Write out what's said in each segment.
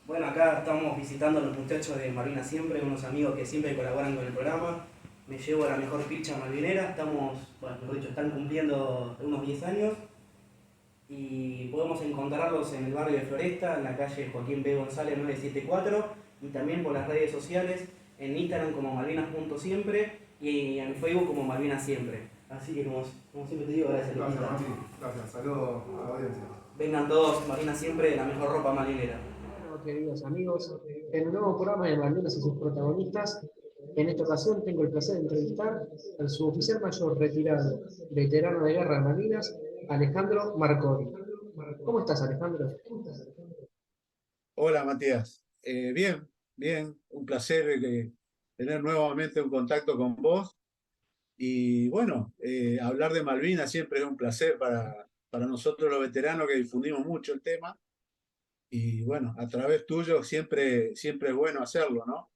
Bueno, acá estamos visitando a los muchachos de Malvinas Siempre, unos amigos que siempre colaboran con el programa. Me llevo a la mejor picha malvinera, estamos, bueno, mejor dicho, están cumpliendo unos 10 años y podemos encontrarlos en el barrio de Floresta, en la calle Joaquín B. González 974 y también por las redes sociales, en Instagram como malvinas.siempre y en Facebook como Malvinas Siempre. Así que como siempre te digo, gracias Gracias, Luquita. Mati. Gracias. Saludos a la audiencia. Vengan todos, Malvinas Siempre, la mejor ropa marinera. Bueno, queridos amigos, en el nuevo programa de Malvinas y sus protagonistas, en esta ocasión tengo el placer de entrevistar al suboficial mayor retirado, veterano de guerra de Malvinas, Alejandro Marconi. ¿Cómo estás, Alejandro? Hola Matías. Bien, bien, un placer tener nuevamente un contacto con vos. Y bueno, hablar de Malvinas siempre es un placer para nosotros los veteranos que difundimos mucho el tema. Y bueno, a través tuyo siempre es bueno hacerlo, ¿no?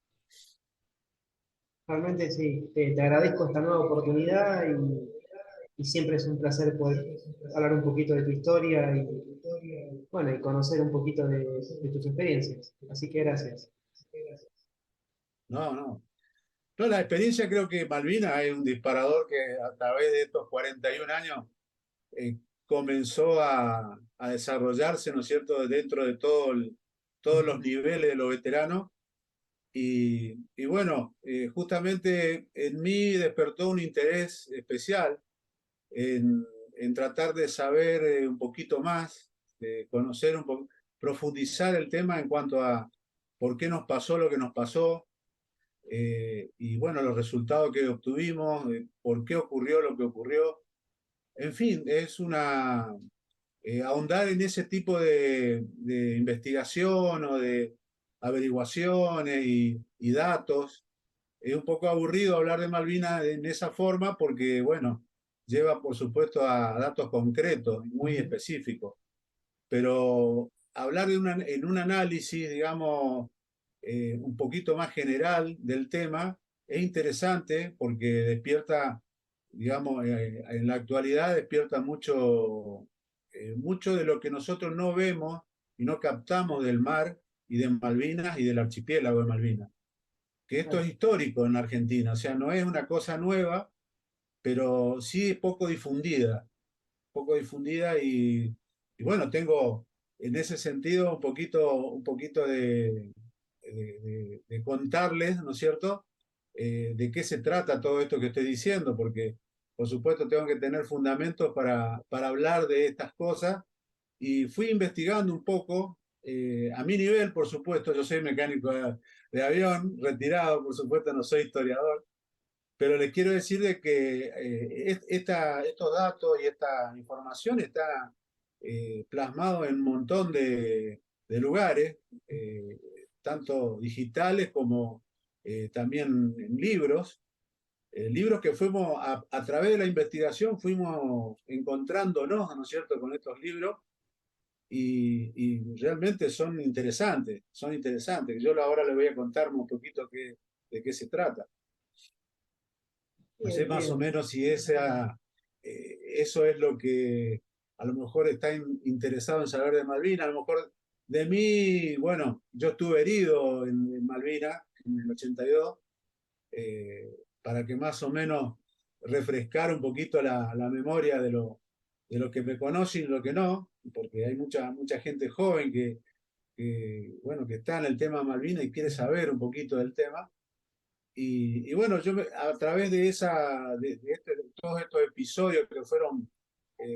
Realmente sí, te agradezco esta nueva oportunidad y siempre es un placer poder hablar un poquito de tu historia y, bueno, y conocer un poquito de tus experiencias. Así que gracias. No, no. No, la experiencia creo que Malvinas es un disparador que a través de estos 41 años eh, comenzó a desarrollarse, ¿no es cierto?, dentro de todos los niveles de los veteranos. Y bueno, justamente en mí despertó un interés especial en, en tratar de saber un poquito más, de conocer un poco, profundizar el tema en cuanto a por qué nos pasó lo que nos pasó, y bueno, los resultados que obtuvimos, por qué ocurrió lo que ocurrió. En fin, es ahondar en ese tipo de investigación o de averiguaciones y datos. Es un poco aburrido hablar de Malvinas en esa forma porque, bueno, lleva por supuesto a datos concretos, muy específicos, pero hablar en un análisis, digamos, un poquito más general del tema es interesante porque despierta, digamos, en la actualidad despierta mucho de lo que nosotros no vemos y no captamos del mar y de Malvinas y del archipiélago de Malvinas. Que esto es histórico en Argentina, o sea, no es una cosa nueva, pero sí es poco difundida y bueno, tengo en ese sentido un poquito de contarles, ¿no es cierto?, de qué se trata todo esto que estoy diciendo, porque por supuesto tengo que tener fundamentos para hablar de estas cosas y fui investigando un poco, a mi nivel, por supuesto, yo soy mecánico de avión, retirado, por supuesto, no soy historiador, pero les quiero decir de que estos datos y esta información está plasmado en un montón de lugares, tanto digitales como también en libros, libros que fuimos a través de la investigación, fuimos encontrándonos, ¿no es cierto?, con estos libros y realmente son interesantes. Yo ahora les voy a contar un poquito de qué se trata. No sé Bien, más o bien. menos si eso es lo que a lo mejor está interesado en saber de Malvinas. A lo mejor de mí, bueno, yo estuve herido en Malvinas en el 82, para que más o menos refrescar un poquito la memoria de lo que me conoce y lo que no, porque hay mucha gente joven bueno, que está en el tema Malvinas y quiere saber un poquito del tema. Y bueno, a través de todos estos episodios que fueron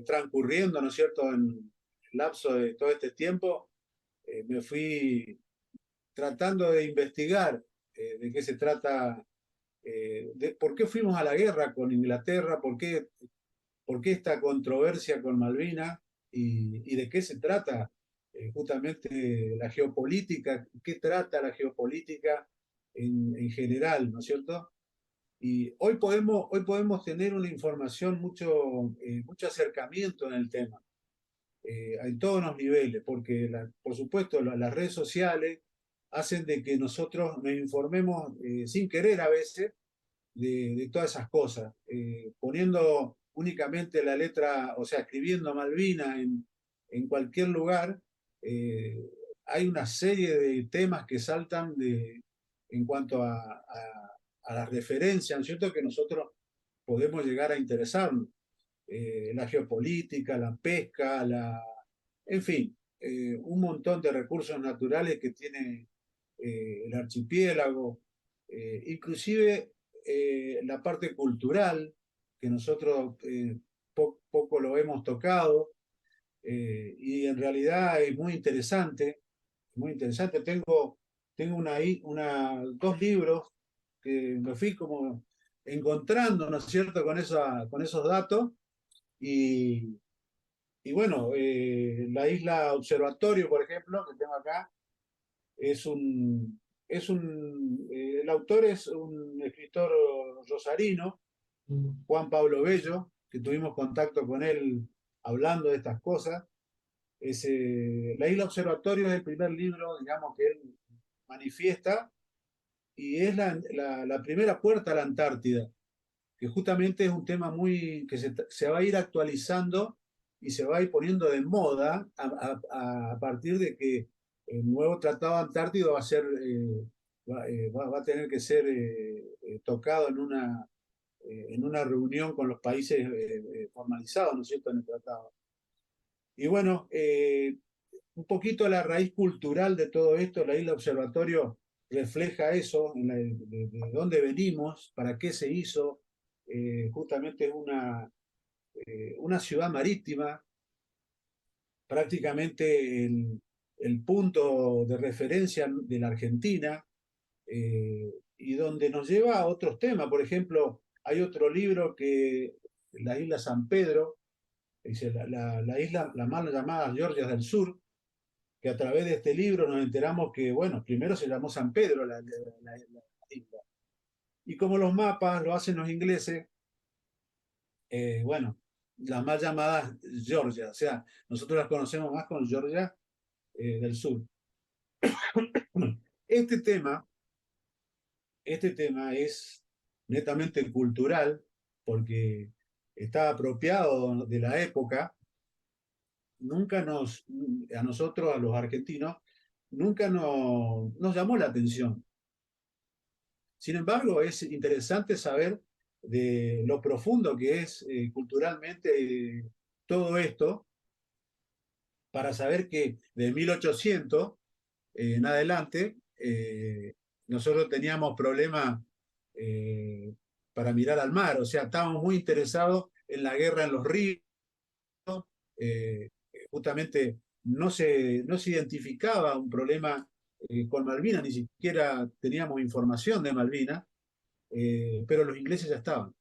transcurriendo, ¿no es cierto?, en el lapso de todo este tiempo, me fui tratando de investigar de qué se trata, de por qué fuimos a la guerra con Inglaterra, por qué esta controversia con Malvinas y de qué se trata justamente la geopolítica, qué trata la geopolítica en general, ¿no es cierto? Y hoy podemos tener una información mucho acercamiento en el tema, en todos los niveles, porque por supuesto las redes sociales hacen de que nosotros nos informemos sin querer a veces de todas esas cosas, poniendo únicamente la letra, o sea, escribiendo Malvina en cualquier lugar, eh, hay una serie de temas que saltan en cuanto a la referencia, ¿no es cierto?, que nosotros podemos llegar a interesarnos. La geopolítica, la pesca, en fin, un montón de recursos naturales que tiene el archipiélago, inclusive la parte cultural, que nosotros poco lo hemos tocado, y en realidad es muy interesante, muy interesante. Tengo dos libros que me fui como encontrando, ¿no es cierto?, con esos datos, y, y bueno, la isla Observatorio, por ejemplo, que tengo acá, es un, el autor es un escritor rosarino, Mm. Juan Pablo Bello, que tuvimos contacto con él hablando de estas cosas. La isla Observatorio es el primer libro, digamos, que él manifiesta, y es la primera puerta a la Antártida, que justamente es un tema que se va a ir actualizando y se va a ir poniendo de moda a partir de que el nuevo Tratado Antártido va a ser, va a tener que ser tocado en una reunión con los países formalizados, ¿no es cierto?, en el tratado. Y bueno, un poquito la raíz cultural de todo esto, la isla Observatorio refleja eso, de dónde venimos, para qué se hizo. Justamente es una ciudad marítima, prácticamente el punto de referencia de la Argentina, y donde nos lleva a otros temas. Por ejemplo, hay otro libro que la isla San Pedro, dice la isla, la mal llamada Georgias del Sur, que a través de este libro nos enteramos que, bueno, primero se llamó San Pedro la isla. Y como los mapas lo hacen los ingleses, bueno, las más llamadas Georgia, o sea, nosotros las conocemos más con Georgia del Sur. Este tema, este tema es netamente cultural porque está apropiado de la época. Nunca a nosotros, a los argentinos, nunca nos llamó la atención. Sin embargo, es interesante saber de lo profundo que es culturalmente todo esto, para saber que de 1800 en adelante nosotros teníamos problemas eh, para mirar al mar, o sea, estábamos muy interesados en la guerra en los ríos. eh, Justamente no se identificaba un problema con Malvinas, ni siquiera teníamos información de Malvinas, pero los ingleses ya estaban.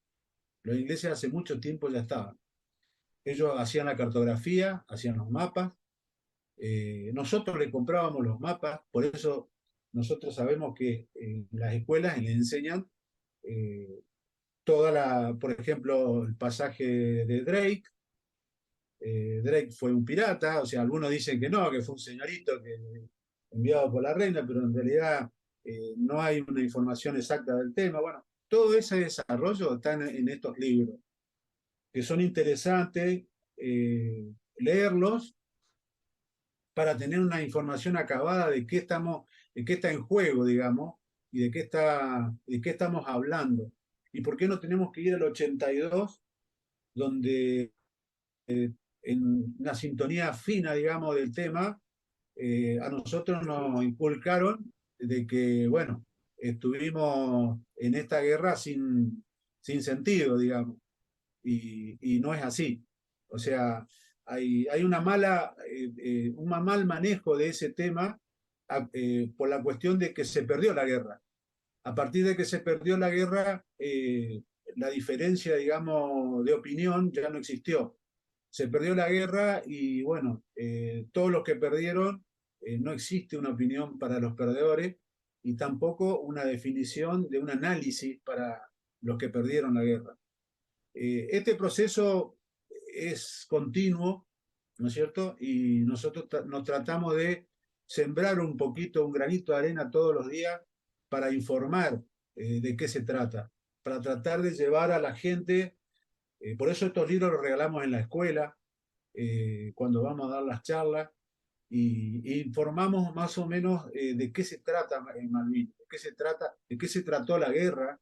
Los ingleses hace mucho tiempo ya estaban. Ellos hacían la cartografía, hacían los mapas. Nosotros le comprábamos los mapas, por eso nosotros sabemos que en las escuelas le enseñan eh, por ejemplo, el pasaje de Drake. Drake fue un pirata, o sea, algunos dicen que no, que fue un señorito enviado por la reina, pero en realidad no hay una información exacta del tema. Bueno, todo ese desarrollo está en estos libros, que son interesantes leerlos para tener una información acabada de qué está en juego, digamos, y de qué estamos hablando. Y por qué no tenemos que ir al 82, donde en una sintonía fina, digamos, del tema, a nosotros nos inculcaron de que, bueno, estuvimos en esta guerra sin sentido, digamos, y no es así. O sea, hay un mal manejo de ese tema por la cuestión de que se perdió la guerra. A partir de que se perdió la guerra, la diferencia, digamos, de opinión ya no existió. Se perdió la guerra y bueno, todos los que perdieron, no existe una opinión para los perdedores y tampoco una definición de un análisis para los que perdieron la guerra. Este proceso es continuo, ¿no es cierto? Y nosotros nos tratamos de sembrar un poquito, un granito de arena todos los días para informar de qué se trata, para tratar de llevar a la gente. Por eso estos libros los regalamos en la escuela, cuando vamos a dar las charlas, y informamos más o menos de qué se trata en Malvinas, de qué se trató la guerra.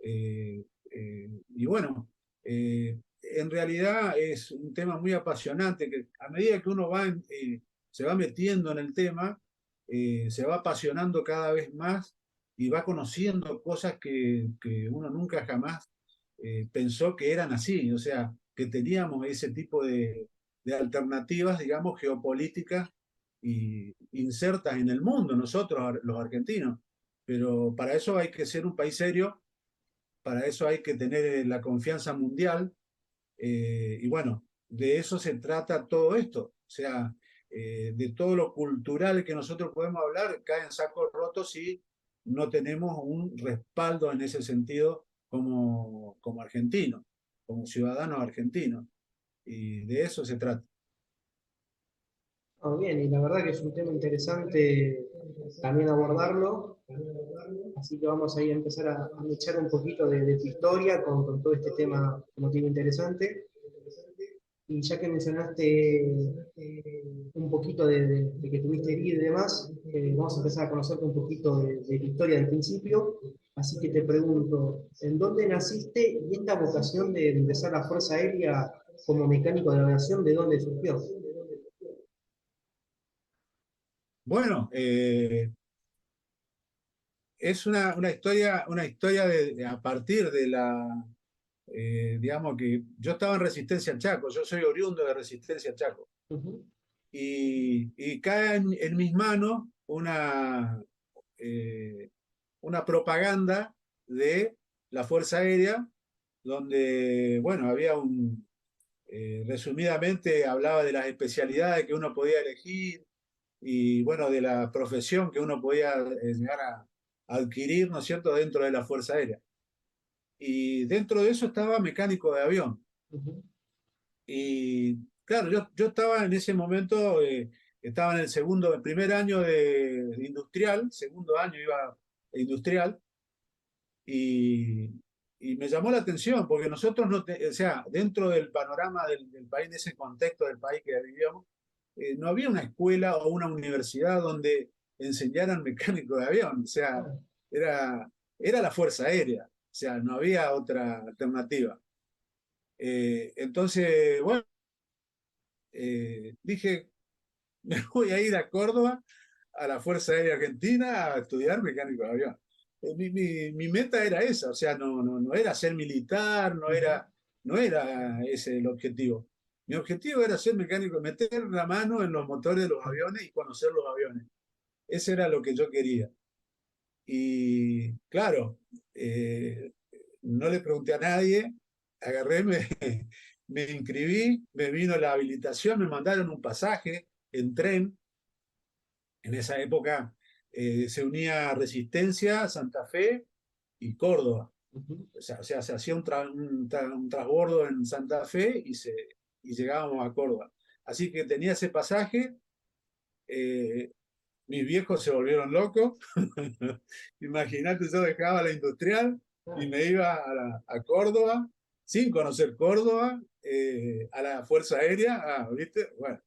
Y bueno, en realidad es un tema muy apasionante que a medida que uno se va metiendo en el tema, se va apasionando cada vez más y va conociendo cosas que uno nunca jamás pensó que eran así, o sea, que teníamos ese tipo de alternativas, digamos, geopolíticas y insertas en el mundo, nosotros los argentinos. Pero para eso hay que ser un país serio, para eso hay que tener la confianza mundial, y bueno, de eso se trata todo esto. O sea, de todo lo cultural que nosotros podemos hablar, cae en sacos rotos si no tenemos un respaldo en ese sentido como argentinos, como ciudadanos argentinos. Y de eso se trata. Bien, y la verdad que es un tema interesante también abordarlo, así que vamos a ir a empezar a mechar un poquito de tu historia con todo este tema como tiene interesante. Y ya que mencionaste un poquito de que tuviste herido y demás, vamos a empezar a conocerte un poquito de tu historia del principio. Así que te pregunto, ¿en dónde naciste y esta vocación de ingresar a la Fuerza Aérea como mecánico de aviación, de dónde surgió? Bueno, es una historia a partir de digamos que yo estaba en Resistencia Chaco, yo soy oriundo de Resistencia Chaco. Ujú, Y cae en mis manos eh, una propaganda de la Fuerza Aérea, donde, bueno, resumidamente hablaba de las especialidades que uno podía elegir y, bueno, de la profesión que uno podía llegar a adquirir, ¿no es cierto?, dentro de la Fuerza Aérea. Y dentro de eso estaba mecánico de avión. ujú, Y claro, yo estaba en ese momento, estaba en el primer año de industrial, segundo año iba de industrial, y, y me llamó la atención, porque nosotros, o sea, dentro del panorama del país, de ese contexto del país que vivíamos, no había una escuela o una universidad donde enseñaran mecánico de avión, o sea, claro, era, era la Fuerza Aérea, o sea, no había otra alternativa. Entonces, bueno, dije, me voy a ir a Córdoba, a la Fuerza Aérea Argentina, a estudiar mecánico de avión. Mi meta era esa, o sea, no era ser militar, ujú, no era ese el objetivo. Mi objetivo era ser mecánico, meter la mano en los motores de los aviones y conocer los aviones. Ese era lo que yo quería. Y claro, no le pregunté a nadie, agarré, me inscribí, me vino la habilitación, me mandaron un pasaje en tren. En esa época se unía Resistencia, Santa Fe y Córdoba. ujú. O sea, se hacía un transbordo en Santa Fe y llegábamos a Córdoba. Así que tenía ese pasaje, eh, mis viejos se volvieron locos. Imagínate, yo dejaba la industrial y Claro, me iba a Córdoba, sin conocer Córdoba, a la Fuerza Aérea. ¿Viste? Bueno,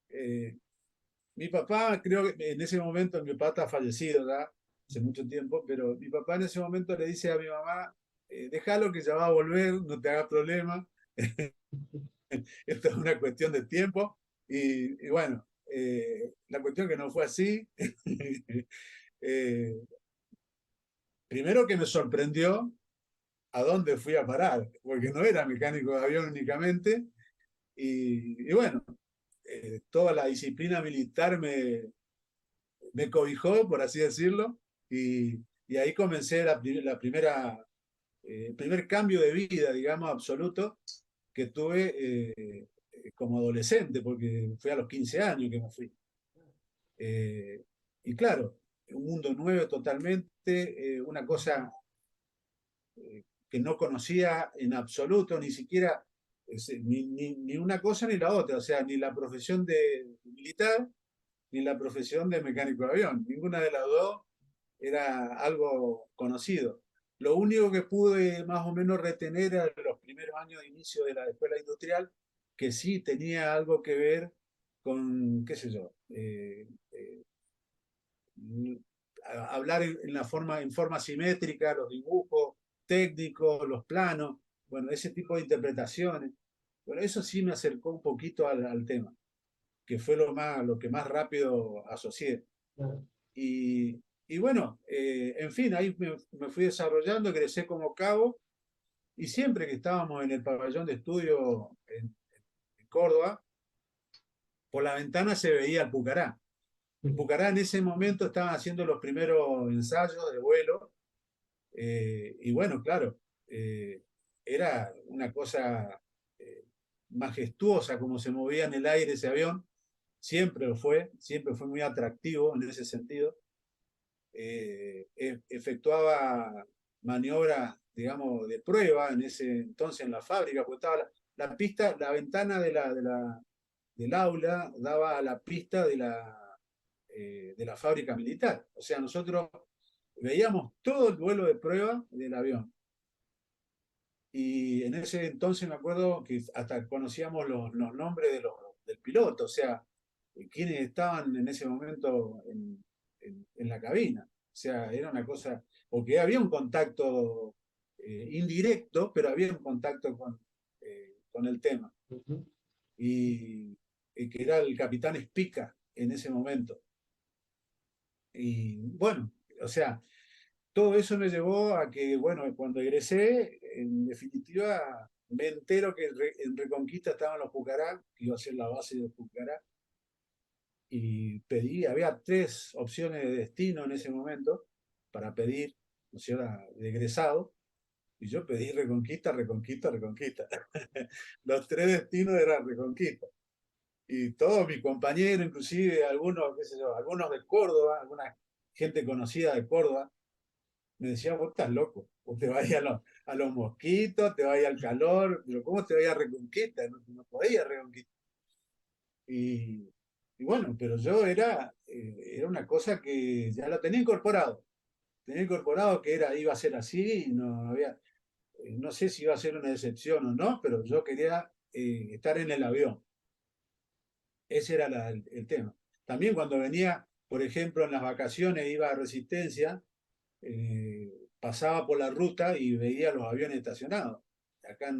eh, mi papá, creo que en ese momento, mi papá está fallecido ya, hace mucho tiempo, pero mi papá en ese momento le dice a mi mamá, déjalo que ya va a volver, no te hagas problema, esto es una cuestión de tiempo. Y bueno, la cuestión que no fue así. Eh, Primero que me sorprendió a dónde fui a parar, porque no era mecánico de avión únicamente, y bueno, toda la disciplina militar me cobijó, por así decirlo, y ahí comencé el primer cambio de vida, digamos, absoluto que tuve como adolescente, porque fue a los 15 años que me fui. Eh, y claro, un mundo nuevo totalmente, una cosa que no conocía en absoluto, ni siquiera ni una cosa ni la otra, o sea, ni la profesión de militar, ni la profesión de mecánico de avión. Ninguna de las dos era algo conocido. Lo único que pude más o menos retener era los primeros años de inicio de la escuela industrial, que sí tenía algo que ver qué sé yo, hablar en forma simétrica, los dibujos técnicos, los planos, bueno, ese tipo de interpretaciones. Bueno, eso sí me acercó un poquito al tema, que fue lo que más rápido asocié. Claro. Y bueno, en fin, ahí me fui desarrollando, egresé como cabo, y siempre que estábamos en el pabellón de estudio en Córdoba, por la ventana se veía el Pucará. El Pucará en ese momento estaban haciendo los primeros ensayos de vuelo, y bueno, claro, era una cosa eh, majestuosa como se movía en el aire ese avión, siempre fue muy atractivo en ese sentido. Efectuaba maniobras, digamos, de prueba en ese entonces en la fábrica, porque estaba la pista, la ventana del aula daba a la pista de la fábrica militar. O sea, nosotros veíamos todo el vuelo de prueba del avión. Y en ese entonces me acuerdo que hasta conocíamos los nombres del piloto, o sea, quienes estaban en ese momento en la cabina. O sea, era una cosa, porque había un contacto indirecto, pero había un contacto con el tema. Ujú. Y que era el capitán Spica en ese momento. Y bueno, o sea, todo eso me llevó a que, bueno, cuando egresé, en definitiva, me entero que en Reconquista estaban los Pucará, que iba a ser la base de los Pucará, y pedí, había 3 opciones de destino en ese momento para pedir, ¿no es cierto?, de egresado, y yo pedí Reconquista, Reconquista, Reconquista. Los 3 destinos eran Reconquista. Y todos mis compañeros, inclusive algunos, qué sé yo, algunos de Córdoba, alguna gente conocida de Córdoba, me decían, vos estás loco, vos te vayas a los mosquitos, te vayas al calor, pero ¿cómo te vayas a Reconquista? No, no podías Reconquista. Y, y bueno, pero yo era una cosa que ya lo tenía incorporado que iba a ser así, y no había, no sé si iba a ser una decepción o no, pero yo quería estar en el avión. Ese era el tema. También cuando venía, por ejemplo, en las vacaciones, iba a Resistencia, pasaba por la ruta y veía los aviones estacionados. Acá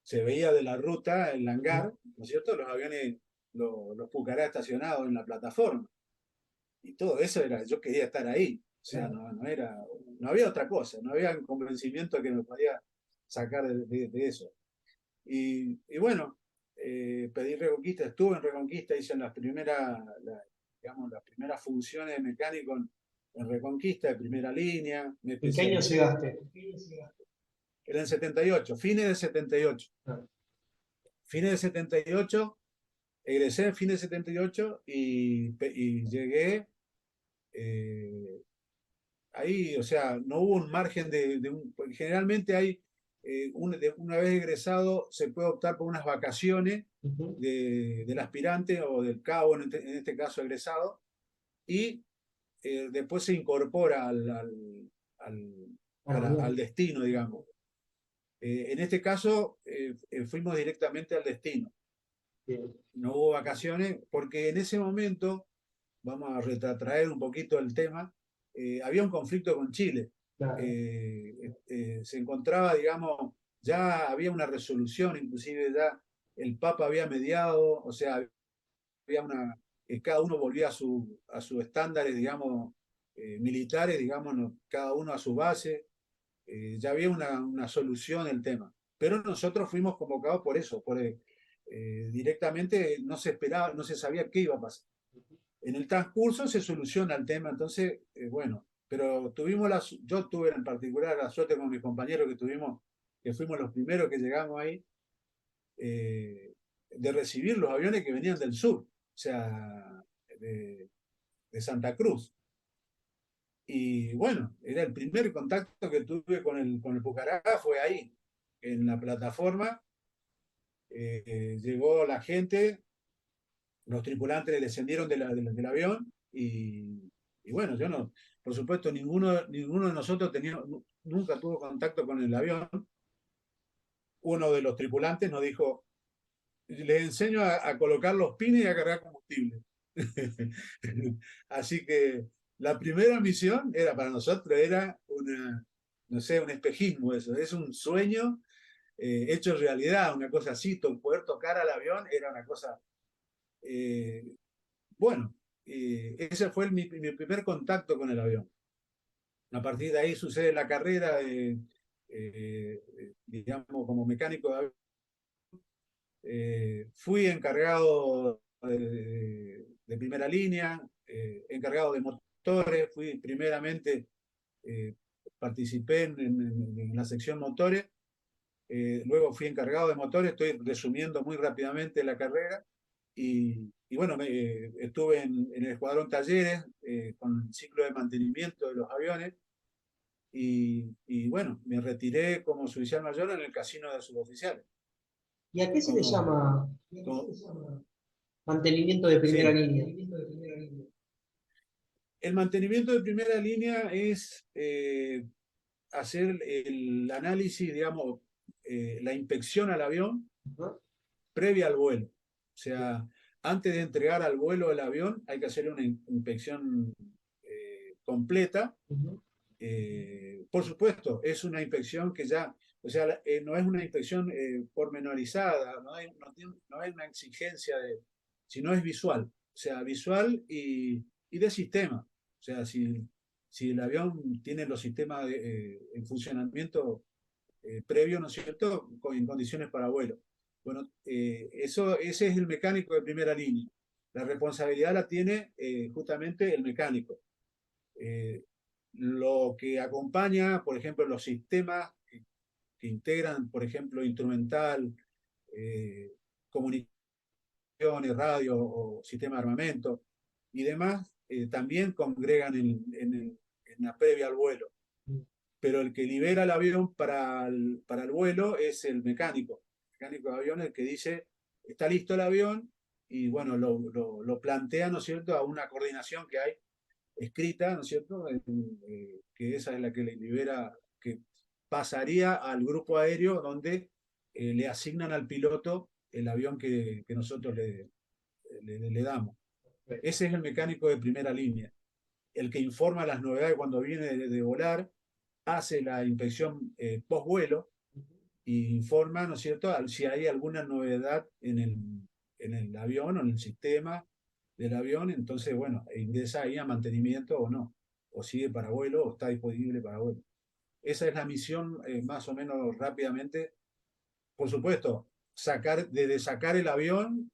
se veía de la ruta el hangar, ¿no es cierto? Los aviones, los Pucará estacionados en la plataforma. Y todo eso era, yo quería estar ahí. O sea, no había otra cosa, no había un convencimiento que me podía sacar de eso. Y bueno, pedí Reconquista, estuve en Reconquista, hice digamos, las primeras funciones de mecánico en Reconquista, de primera línea, me ¿En qué año especialicé. llegaste? Era en 78, fines de 78. Ah, Fines de 78, egresé en fines de 78 y llegué eh, ahí, o sea, no hubo un margen porque generalmente hay, una vez egresado, se puede optar por unas vacaciones ujú. del aspirante o del cabo, en este caso egresado, y después se incorpora al, Ah, bien, al destino, digamos. En este caso, fuimos directamente al destino. bien. No hubo vacaciones porque en ese momento, vamos a retrotraer un poquito el tema, había un conflicto con Chile. Claro. Se encontraba, digamos, ya había una resolución, inclusive ya el Papa había mediado, o sea, había cada uno volvía a sus estándares, digamos, militares, digamos, cada uno a su base, ya había una solución el tema. Pero nosotros fuimos convocados por eso, directamente no se esperaba, no se sabía qué iba a pasar. En el transcurso se soluciona el tema, entonces, bueno, pero yo tuve en particular la suerte con mis compañeros que fuimos los primeros que llegamos ahí, de recibir los aviones que venían del sur, o sea, de, de Santa Cruz. Y bueno, era el primer contacto que tuve con el Pucará, fue ahí, en la plataforma. Llegó la gente, los tripulantes descendieron del avión y bueno, yo no, por supuesto, ninguno de nosotros nunca tuvo contacto con el avión. Uno de los tripulantes nos dijo, les enseño a colocar los pines y a cargar combustible. Así que la primera misión era para nosotros, era una, no sé, un espejismo eso, es un sueño hecho realidad, una cosa así, poder tocar al avión era una cosa, eh, bueno, ese fue mi primer contacto con el avión. A partir de ahí sucede la carrera, digamos, como mecánico de avión. Fui encargado de primera línea, encargado de motores, fui primeramente, eh, participé en la sección motores, luego fui encargado de motores, estoy resumiendo muy rápidamente la carrera, y bueno, estuve en el escuadrón talleres con el ciclo de mantenimiento de los aviones, y bueno, me retiré como suboficial mayor en el casino de suboficiales. ¿Y a qué se le Como, llama como, mantenimiento de primera sí, línea? el mantenimiento de primera línea es hacer el análisis, digamos, la inspección al avión ¿No? previa al vuelo. O sea, antes de entregar al vuelo el avión hay que hacerle una inspección completa. Ujú, Por supuesto, es una inspección que ya, o sea, no es una inspección pormenorizada, no hay una exigencia sino es visual, o sea, visual y de sistema. O sea, si el avión tiene los sistemas en funcionamiento previo, ¿no es cierto?, en condiciones para vuelo. Bueno, ese es el mecánico de primera línea. La responsabilidad la tiene justamente el mecánico. Eh, lo que acompaña, por ejemplo, los sistemas que integran, por ejemplo, instrumental, eh, comunicaciones, radio o sistema de armamento y demás, también congregan en la previa al vuelo. Pero el que libera el avión para el vuelo es el mecánico. El mecánico de avión es el que dice, está listo el avión, y bueno, lo plantea, ¿no es cierto?, a una coordinación que hay escrita, ¿no es cierto?, que esa es la que le libera, que pasaría al grupo aéreo donde le asignan al piloto el avión que nosotros le damos. Ese es el mecánico de primera línea, el que informa las novedades cuando viene de volar, hace la inspección post-vuelo e informa, ¿no es cierto?, si hay alguna novedad en el avión o en el sistema del avión, entonces, bueno, ingresa ahí a mantenimiento o no, o sigue para vuelo o está disponible para vuelo. Esa es la misión más o menos rápidamente. Por supuesto, desde sacar el avión,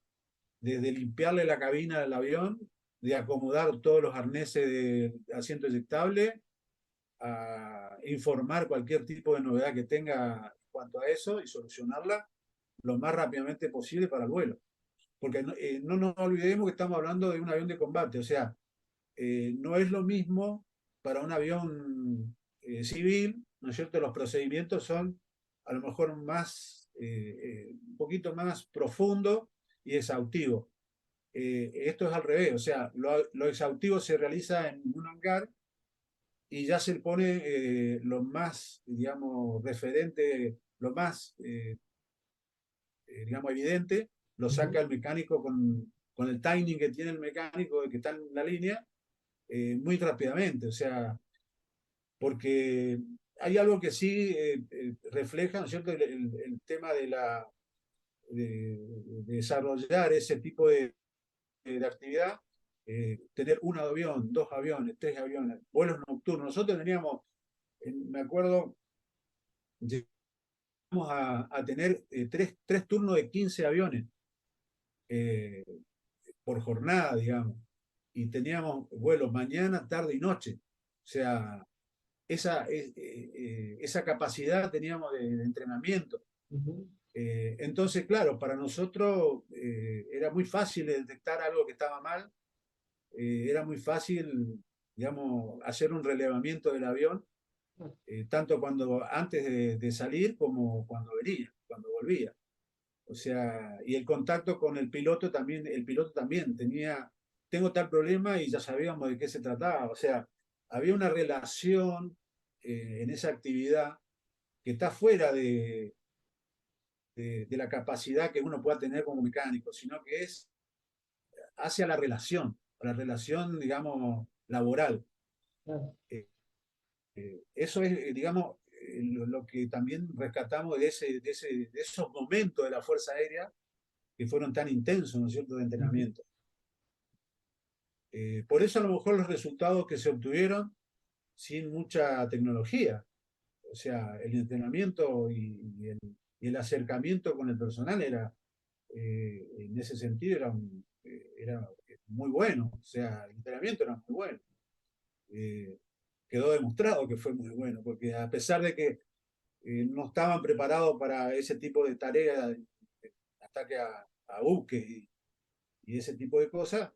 desde limpiarle la cabina del avión, de acomodar todos los arneses de asiento eyectable, a informar cualquier tipo de novedad que tenga en cuanto a eso y solucionarla lo más rápidamente posible para el vuelo. Porque no nos olvidemos que estamos hablando de un avión de combate, o sea, no es lo mismo para un avión civil, ¿no es cierto? Los procedimientos son a lo mejor un poquito más profundos y exhaustivos. Esto es al revés, o sea, lo exhaustivo se realiza en un hangar y ya se pone lo más, digamos, referente, lo más, digamos, evidente, lo saca ujú. el mecánico con el timing que tiene el mecánico de que está en la línea, muy rápidamente, o sea, porque hay algo que sí refleja, ¿no es cierto?, el tema de desarrollar ese tipo de actividad, tener un avión, dos aviones, tres aviones, vuelos nocturnos. Nosotros teníamos, me acuerdo, llegamos a tener tres turnos de 15 aviones eh, por jornada, digamos, y teníamos vuelos mañana, tarde y noche. O sea, esa capacidad teníamos de entrenamiento. Ujú. Entonces, claro, para nosotros era muy fácil detectar algo que estaba mal, era muy fácil, digamos, hacer un relevamiento del avión, tanto antes de salir como cuando venía, cuando volvía. O sea, y el contacto con el piloto también tengo tal problema y ya sabíamos de qué se trataba. O sea, había una relación en esa actividad que está fuera de la capacidad que uno pueda tener como mecánico, sino que es hacia la relación, digamos, laboral. Claro. Eh, Eso es, digamos, lo que también rescatamos de esos momentos de la Fuerza Aérea que fueron tan intensos, ¿no es cierto?, de Ujú. entrenamiento. Por eso a lo mejor los resultados que se obtuvieron sin mucha tecnología, o sea, el entrenamiento y el acercamiento con el personal era, en ese sentido, era muy bueno, o sea, el entrenamiento era muy bueno. Eh, Quedó demostrado que fue muy bueno, porque a pesar de que no estaban preparados para ese tipo de tareas, ataque a buques y ese tipo de cosas,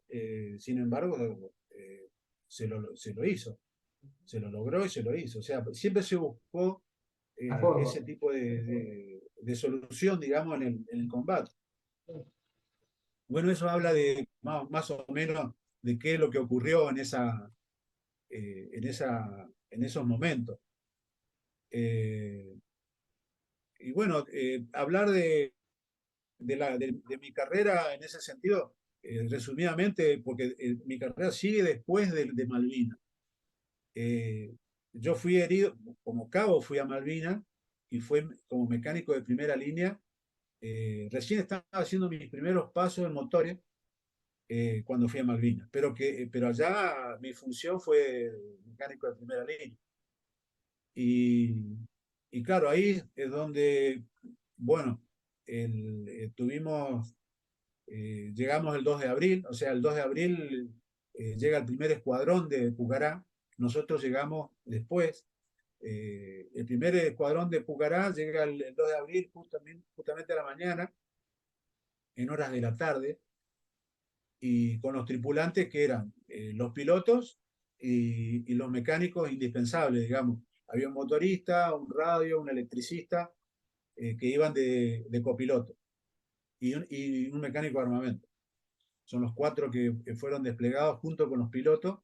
sin embargo, se lo hizo, se lo logró y se lo hizo. O sea, siempre se buscó La forma. ese tipo de solución, digamos, en el combate. Bueno, eso habla de más o menos de qué es lo que ocurrió en esos momentos. Eh, y bueno, hablar de mi carrera en ese sentido, resumidamente, porque mi carrera sigue después de Malvinas. Eh, yo fui herido, como cabo fui a Malvinas y fue como mecánico de primera línea. Recién estaba haciendo mis primeros pasos en motores cuando fui a Malvinas, pero allá mi función fue mecánico de primera línea. Y, y claro, ahí es donde, bueno, llegamos el 2 de abril, o sea, el 2 de abril llega el primer escuadrón de Pucará, nosotros llegamos después. El primer escuadrón de Pucará llega el 2 de abril justamente a la mañana, en horas de la tarde, y con los tripulantes que eran los pilotos y los mecánicos indispensables, digamos. Había un motorista, un radio, un electricista que iban de copiloto y un mecánico de armamento. Son los cuatro que fueron desplegados junto con los pilotos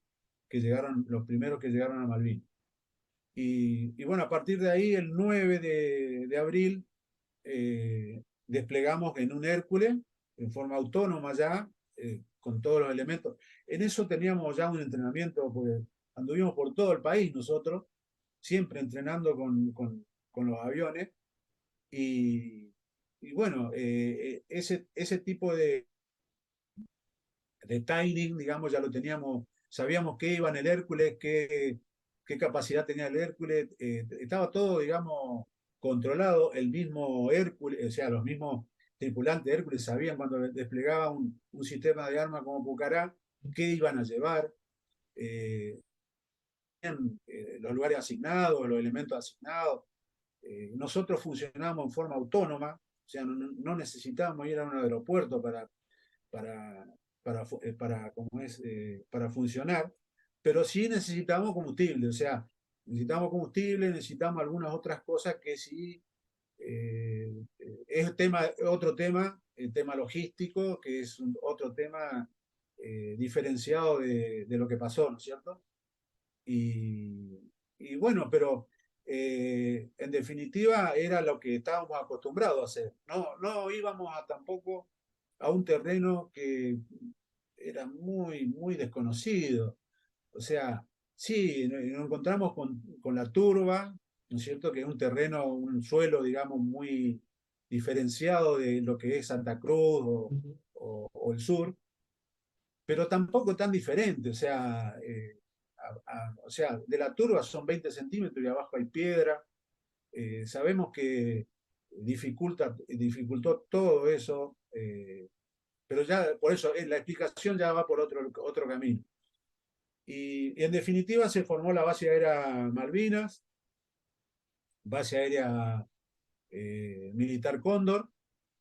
que llegaron, los primeros que llegaron a Malvinas. Y bueno, a partir de ahí, el 9 de abril, desplegamos en un Hércules, en forma autónoma ya, con todos los elementos. En eso teníamos ya un entrenamiento, porque anduvimos por todo el país nosotros, siempre entrenando con los aviones. Y, y bueno, ese tipo de timing, digamos, ya lo teníamos, sabíamos qué iba en el Hércules, qué capacidad tenía el Hércules, estaba todo, digamos, controlado, el mismo Hércules, o sea, los mismos tripulantes de Hércules sabían cuando desplegaba un sistema de armas como Pucará, qué iban a llevar, eh, los lugares asignados, los elementos asignados. Nosotros funcionamos en forma autónoma, o sea, no necesitábamos ir a un aeropuerto para, para funcionar, pero sí necesitamos combustible, o sea, necesitamos combustible, necesitamos algunas otras cosas que sí es otro tema, el tema logístico, que es otro tema diferenciado de lo que pasó, ¿no es cierto? Y, y bueno, pero en definitiva era lo que estábamos acostumbrados a hacer. No íbamos tampoco a un terreno que era muy desconocido. O sea, sí, nos encontramos con la turba, ¿no es cierto? Que es un terreno, un suelo, digamos, muy diferenciado de lo que es Santa Cruz Ujú. o el sur, pero tampoco tan diferente. O sea, o sea, de la turba son 20 centímetros y abajo hay piedra. Sabemos que dificultó todo eso, pero ya por eso la explicación ya va por otro camino. Y en definitiva se formó la base aérea Malvinas, base aérea militar Cóndor,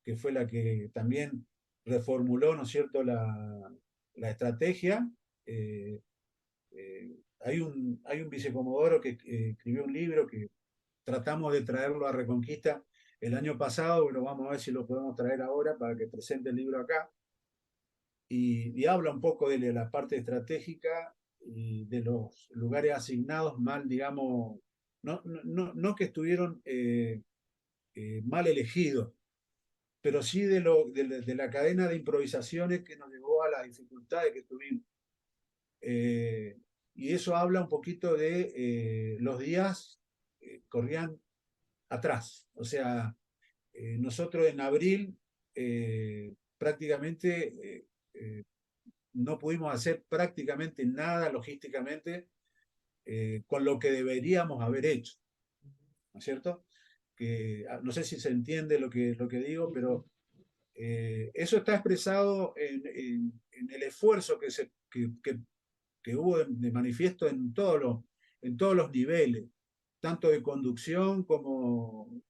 que fue la que también reformuló, ¿no es cierto?, la estrategia. Eh, hay un vicecomodoro que escribió un libro que tratamos de traerlo a Reconquista el año pasado, pero vamos a ver si lo podemos traer ahora para que presente el libro acá. Y habla un poco de la parte estratégica y de los lugares asignados mal, digamos, no que estuvieron mal elegidos, pero sí de la cadena de improvisaciones que nos llevó a las dificultades que tuvimos. Y eso habla un poquito de los días corrían atrás. O sea, nosotros en abril prácticamente no pudimos hacer prácticamente nada logísticamente con lo que deberíamos haber hecho, ¿no es cierto? Que, no sé si se entiende lo que digo, pero eso está expresado en el esfuerzo que hubo de manifiesto en todos los niveles, tanto de conducción como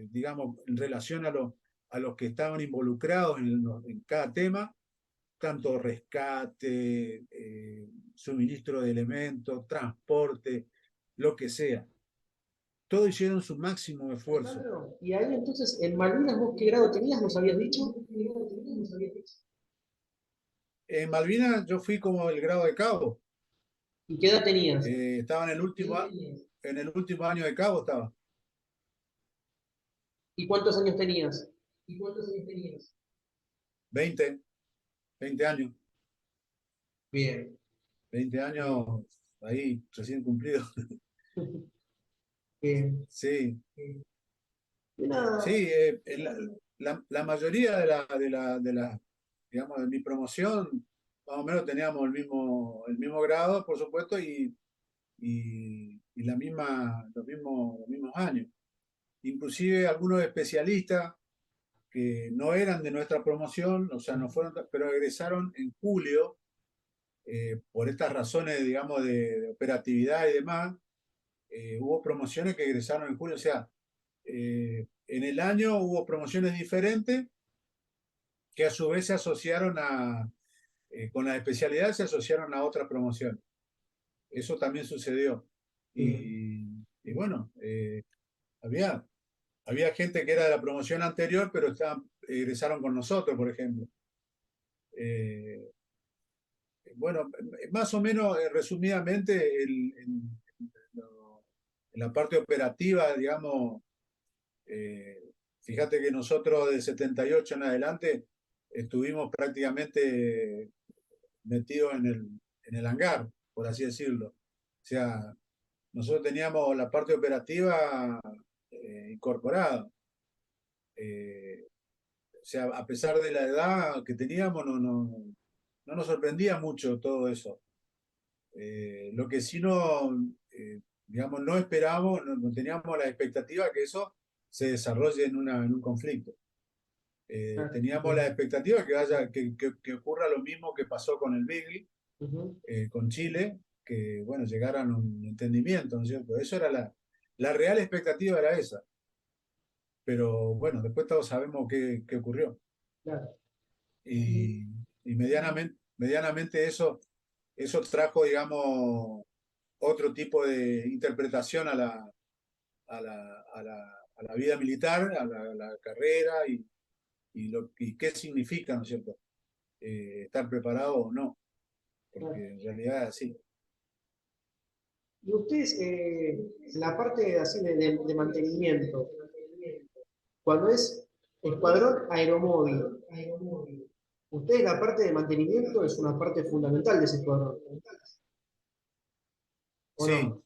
digamos, en relación a los que estaban involucrados en cada tema, tanto rescate, suministro de elementos, transporte, lo que sea. Todos hicieron su máximo esfuerzo. Alejandro, y ahí entonces, en Malvinas, ¿vos qué grado tenías? ¿Nos habías dicho? En Malvinas yo fui como el grado de cabo. ¿Y qué edad tenías? Estaba en el último año de cabo, estaba. ¿Y cuántos años tenías? 20 20 años. Bien, 20 bien, años ahí, recién cumplidos. bien. Sí, Una, sí, la mayoría digamos, de mi promoción, más o menos teníamos el mismo grado, por supuesto, y los mismos años. Inclusive algunos especialistas que no eran de nuestra promoción, o sea, no fueron, pero egresaron en julio, por estas razones, digamos, de operatividad y demás, hubo promociones que egresaron en julio, o sea, en el año hubo promociones diferentes que a su vez se asociaron con las especialidades se asociaron a otras promociones. Eso también sucedió. bien. Y bueno, había, había gente que era de la promoción anterior, pero egresaron con nosotros, por ejemplo. Eh, bueno, más o menos, resumidamente, en la parte operativa, digamos, eh, fíjate que nosotros de 78 en adelante estuvimos prácticamente metidos en el hangar, por así decirlo. O sea, nosotros teníamos la parte operativa incorporada. Eh, o sea, a pesar de la edad que teníamos, no nos sorprendía mucho todo eso. Lo que sí digamos, no esperábamos, no teníamos la expectativa que eso se desarrolle en un conflicto. Ah, Teníamos la bien. expectativa que ocurra lo mismo que pasó con el Beagle, Ujú, con Chile, que bueno, llegaran a un entendimiento, ¿no es cierto? Eso era la real expectativa era esa. Pero bueno, después todos sabemos qué ocurrió. claro. Y, Y, y medianamente eso trajo, digamos, otro tipo de interpretación a la vida militar, a la carrera y qué significa, ¿no es cierto? Estar preparado o no, claro. porque en realidad es así. Y ustedes, la parte así de mantenimiento, cuando es escuadrón aeromóvil, ustedes la parte de mantenimiento es una parte fundamental de ese escuadrón, ¿o Sí, no?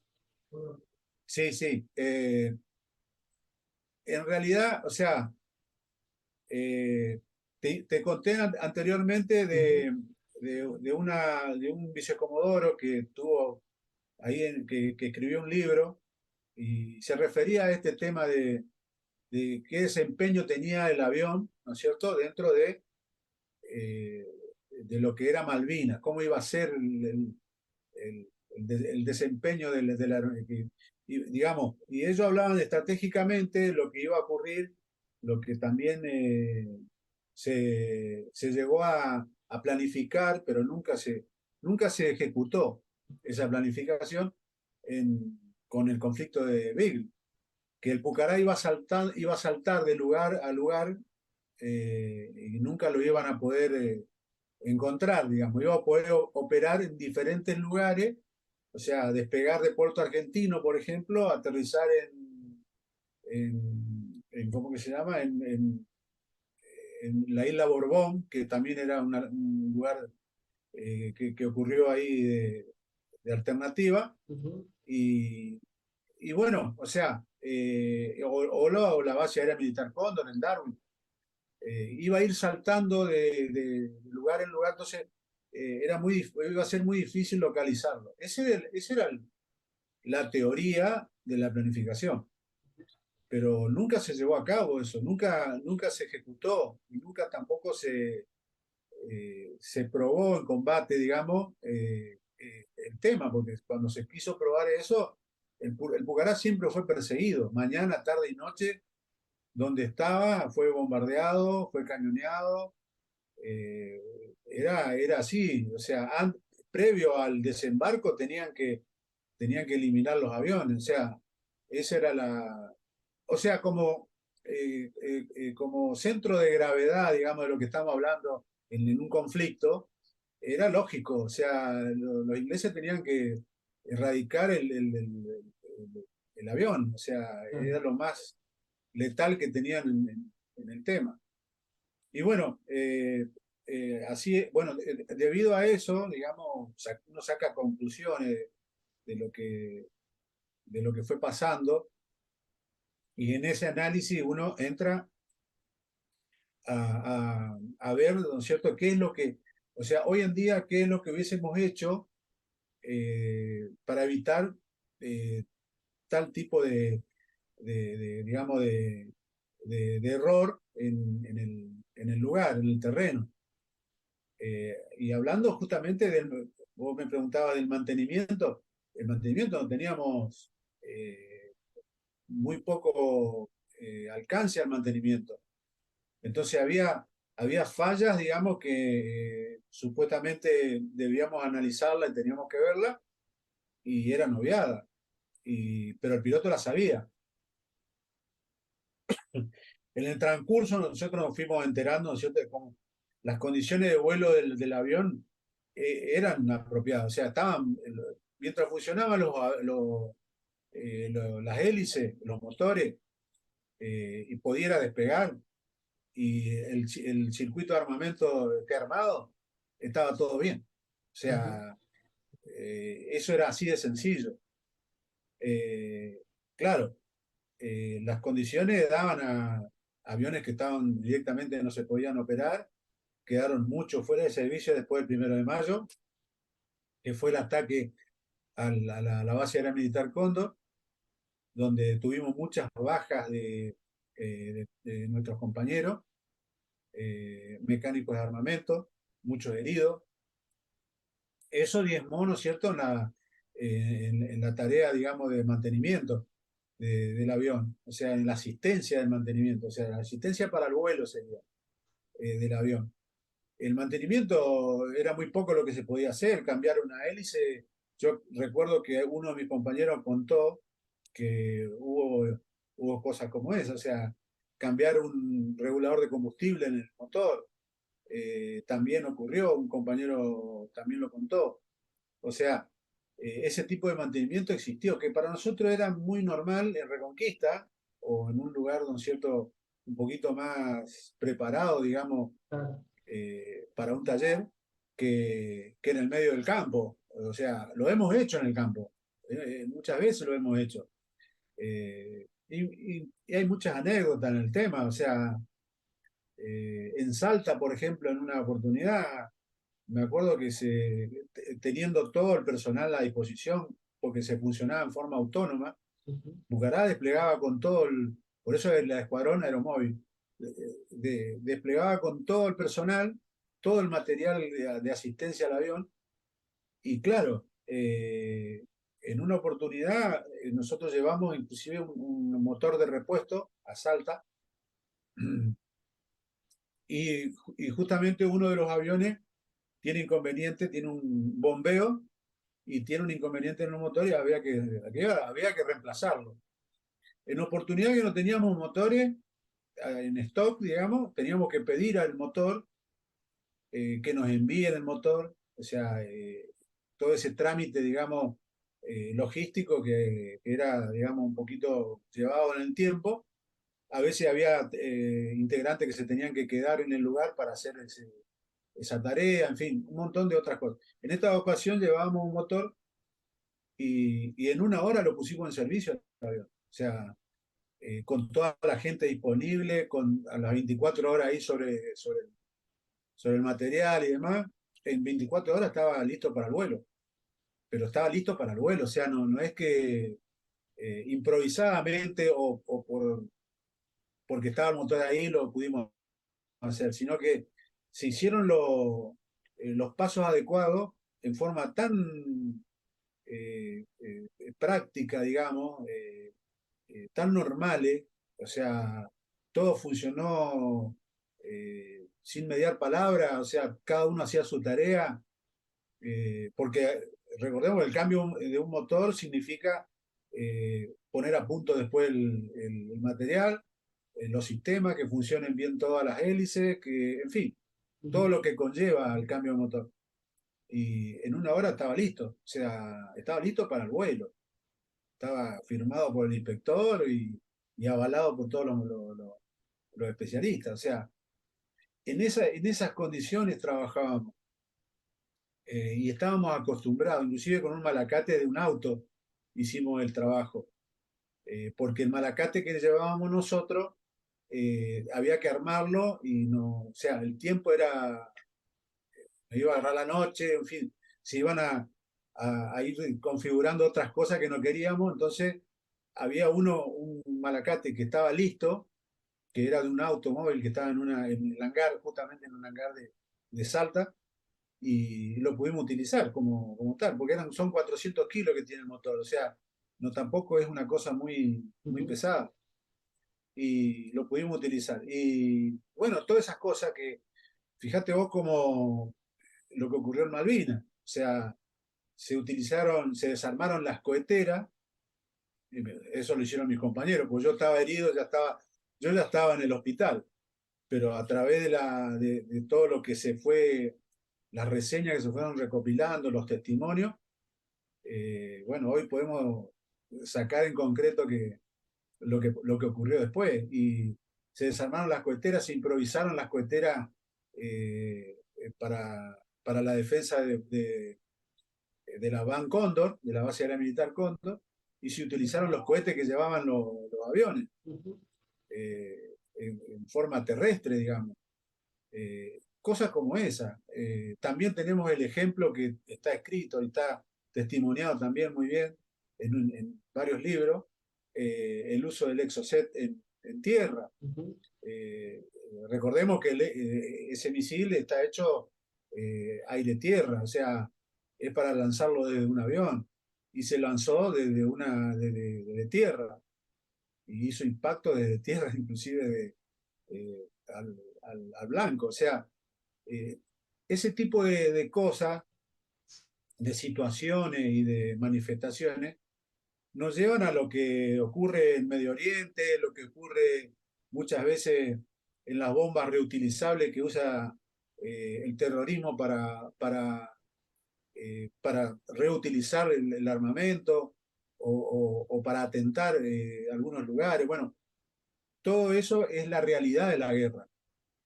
sí, sí. En realidad, o sea, te conté anteriormente Ujú, de un vicecomodoro que tuvo ahí, que escribió un libro y se refería a este tema de qué desempeño tenía el avión, ¿no es cierto?, dentro eh, de lo que era Malvinas, cómo iba a ser el desempeño de la y, digamos, y ellos hablaban estratégicamente lo que iba a ocurrir, lo que también se llegó a planificar, pero nunca se ejecutó esa planificación con el conflicto de Beagle, que el Pucará iba a saltar de lugar a lugar y nunca lo iban a poder encontrar, digamos, iba a poder operar en diferentes lugares, o sea, despegar de Puerto Argentino, por ejemplo, aterrizar ¿cómo que se llama? En la isla Borbón, que también era un lugar que ocurrió ahí de alternativa. Ujú. Y bueno, o sea, o la base aérea militar Cóndor en Darwin, iba a ir saltando de lugar en lugar, entonces iba a ser muy difícil localizarlo. Esa era la teoría de la planificación, pero nunca se llevó a cabo eso, nunca se ejecutó y nunca tampoco se probó en combate, digamos, el tema, porque cuando se quiso probar eso, el Pucará siempre fue perseguido, mañana, tarde y noche, donde estaba fue bombardeado, fue cañoneado, eh, era así, o sea, previo al desembarco tenían que eliminar los aviones, o sea, esa era o sea, como centro de gravedad, digamos, de lo que estamos hablando en un conflicto, era lógico, o sea, los ingleses tenían que erradicar el avión, o sea, Claro. era lo más letal que tenían en el tema. Y bueno, así, bueno, debido a eso, digamos, uno saca conclusiones de de lo que fue pasando y en ese análisis uno entra a ver, ¿no es cierto?, qué es lo que, o sea, hoy en día, qué es lo que hubiésemos hecho para evitar eh, tal tipo digamos, de error en el lugar, en el terreno. Y hablando justamente vos me preguntabas del mantenimiento, el mantenimiento no teníamos muy poco alcance al mantenimiento. Entonces había fallas, digamos, que supuestamente debíamos analizarla y teníamos que verla, y eran obviadas, pero el piloto la sabía. En el transcurso nosotros nos fuimos enterando, ¿no es cierto?, de cómo las condiciones de vuelo del avión eran apropiadas, o sea, mientras funcionaban las hélices, los motores, y pudiera despegar, y el circuito de armamento esté armado, estaba todo bien. O Ujú. sea, eso era así de sencillo. Claro, las condiciones daban a aviones que estaban directamente, no se podían operar, quedaron muchos fuera de servicio después del 1 de mayo, que fue el ataque a la base aérea militar Cóndor, donde tuvimos muchas bajas de nuestros compañeros, mecánicos de armamento, muchos heridos. Eso diezmó, ¿no es cierto?, en la tarea, digamos, de mantenimiento del avión, o sea, en la asistencia del mantenimiento, o sea, la asistencia para el vuelo sería del avión. El mantenimiento era muy poco lo que se podía hacer, cambiar una hélice. Yo recuerdo que uno de mis compañeros contó que hubo cosas como esa, o sea, cambiar un regulador de combustible en el motor. También ocurrió, un compañero también lo contó. O sea, ese tipo de mantenimiento existió, que para nosotros era muy normal en Reconquista o en un lugar, ¿no es cierto?, un poquito más preparado, digamos, Claro. para un taller, que en el medio del campo. O sea, lo hemos hecho en el campo, muchas veces lo hemos hecho. Y hay muchas anécdotas en el tema, o sea, en Salta, por ejemplo, en una oportunidad, me acuerdo que teniendo todo el personal a disposición, porque se funcionaba en forma autónoma, Ujú. Bucará desplegaba con por eso es la escuadrón aeromóvil, desplegaba con todo el personal, todo el material de asistencia al avión, y claro, en una oportunidad nosotros llevamos inclusive un motor de repuesto a Salta, y justamente uno de los aviones tiene inconveniente, tiene un bombeo y tiene un inconveniente en el motor y había que reemplazarlo. En oportunidad que no teníamos motores en stock, digamos, teníamos que pedir al motor que nos envíen el motor, o sea, todo ese trámite, digamos, logístico que era, digamos, un poquito llevado en el tiempo. a veces había integrantes que se tenían que quedar en el lugar para hacer esa tarea, en fin, un montón de otras cosas. En esta ocasión llevábamos un motor y en una hora lo pusimos en servicio el avión. O sea, con toda la gente disponible, con a las 24 horas ahí sobre el material y demás, en 24 horas estaba listo para el vuelo, pero estaba listo para el vuelo, o sea, no es que improvisadamente porque estaba el motor ahí lo pudimos hacer, sino que se hicieron los pasos adecuados en forma tan práctica, digamos, tan normales, o sea, todo funcionó sin mediar palabra, o sea, cada uno hacía su tarea, porque recordemos que el cambio de un motor significa poner a punto después el material, los sistemas, que funcionen bien todas las hélices, que, en fin, todo lo que conlleva el cambio de motor. Y en una hora estaba listo, o sea, estaba listo para el vuelo, estaba firmado por el inspector y avalado por todos los especialistas, o sea, en esas condiciones trabajábamos. Y estábamos acostumbrados, inclusive con un malacate de un auto hicimos el trabajo, porque el malacate que llevábamos nosotros había que armarlo y no, o sea, el tiempo era, me iba a agarrar la noche, en fin, se iban a ir configurando otras cosas que no queríamos, entonces había un malacate que estaba listo, que era de un automóvil que estaba en el hangar, justamente en un hangar de Salta, y lo pudimos utilizar como tal, porque son 400 kilos que tiene el motor, o sea, no tampoco es una cosa muy Ujú. pesada, y lo pudimos utilizar. Y bueno, todas esas cosas que, fíjate vos como lo que ocurrió en Malvinas, o sea, se desarmaron las coheteras, y eso lo hicieron mis compañeros, porque yo estaba herido, yo ya estaba en el hospital, pero a través de todo lo que las reseñas que se fueron recopilando, los testimonios, bueno, hoy podemos sacar en concreto lo que ocurrió después. Y se desarmaron las coheteras, se improvisaron las coheteras para la defensa de la Van Cóndor, de la base aérea militar Cóndor, y se utilizaron los cohetes que llevaban los aviones Ujú. en forma terrestre, digamos. Cosas como esa. También tenemos el ejemplo que está escrito y está testimoniado también muy bien en varios libros, el uso del Exocet en tierra. Ujú. Eh, Recordemos que ese misil está hecho aire-tierra, o sea, es para lanzarlo desde un avión y se lanzó desde tierra y hizo impacto desde tierra, inclusive al blanco. O sea, eh, ese tipo de cosas, de situaciones y de manifestaciones, nos llevan a lo que ocurre en Medio Oriente, lo que ocurre muchas veces en las bombas reutilizables que usa el terrorismo para reutilizar el armamento o para atentar algunos lugares. Bueno, todo eso es la realidad de la guerra.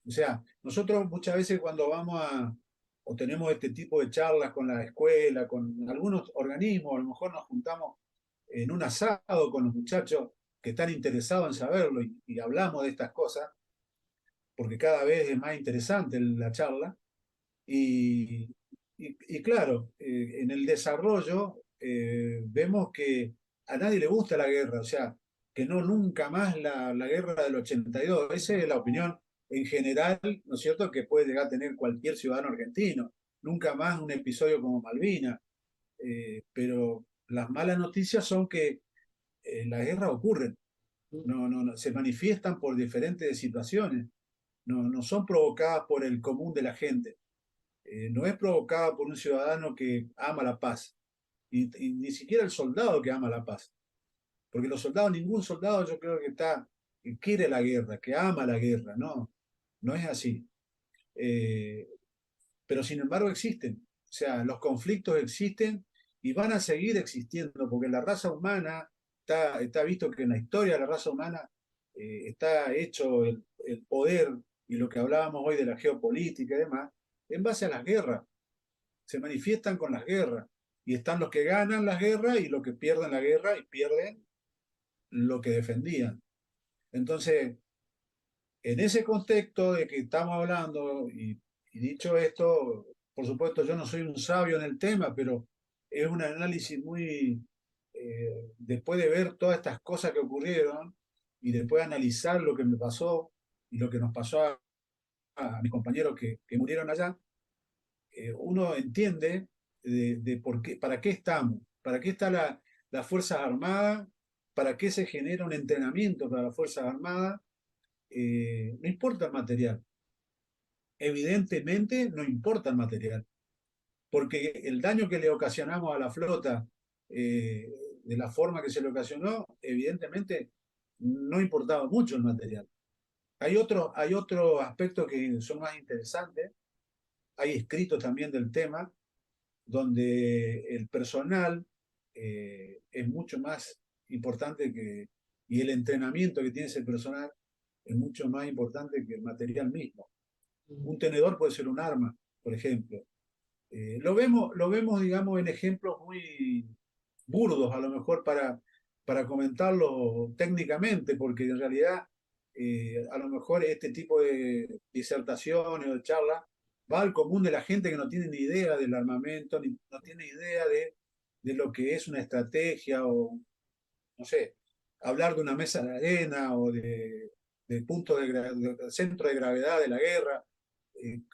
O sea, nosotros muchas veces cuando o tenemos este tipo de charlas con la escuela, con algunos organismos, a lo mejor nos juntamos en un asado con los muchachos que están interesados en saberlo y hablamos de estas cosas, porque cada vez es más interesante la charla. Y, y claro, en el desarrollo vemos que a nadie le gusta la guerra, o sea, que no nunca más la guerra del 82. Esa es la opinión en general, ¿no es cierto?, que puede llegar a tener cualquier ciudadano argentino. Nunca más un episodio como Malvinas. Pero las malas noticias son que las guerras ocurren, no, se manifiestan por diferentes situaciones, no son provocadas por el común de la gente, no es provocada por un ciudadano que ama la paz, y ni siquiera el soldado que ama la paz, porque los soldados, ningún soldado yo creo que quiere la guerra, que ama la guerra, no es así. Eh, pero sin embargo existen, o sea, los conflictos existen y van a seguir existiendo, porque la raza humana, está visto que en la historia la raza humana está hecho el poder y lo que hablábamos hoy de la geopolítica y demás, en base a las guerras. Se manifiestan con las guerras. Y están los que ganan las guerras y los que pierden la guerra y pierden lo que defendían. Entonces, en ese contexto de que estamos hablando, y dicho esto, por supuesto yo no soy un sabio en el tema, pero es un análisis muy, después de ver todas estas cosas que ocurrieron y después de analizar lo que me pasó y lo que nos pasó a mis compañeros que murieron allá, uno entiende de por qué, para qué estamos, para qué está las Fuerzas Armadas, para qué se genera un entrenamiento para las Fuerzas Armadas. No importa el material, evidentemente no importa el material, porque el daño que le ocasionamos a la flota, eh, de la forma que se le ocasionó, evidentemente no importaba mucho el material. Hay otros aspectos que son más interesantes, hay escritos también del tema, donde el personal es mucho más importante y el entrenamiento que tiene ese personal es mucho más importante que el material mismo. Un tenedor puede ser un arma, por ejemplo. Lo vemos, digamos, en ejemplos muy burdos, a lo mejor para comentarlo técnicamente, porque en realidad a lo mejor este tipo de disertaciones o de charlas va al común de la gente que no tiene ni idea del armamento, ni no tiene idea de lo que es una estrategia o, no sé, hablar de una mesa de arena o de punto de centro de gravedad de la guerra,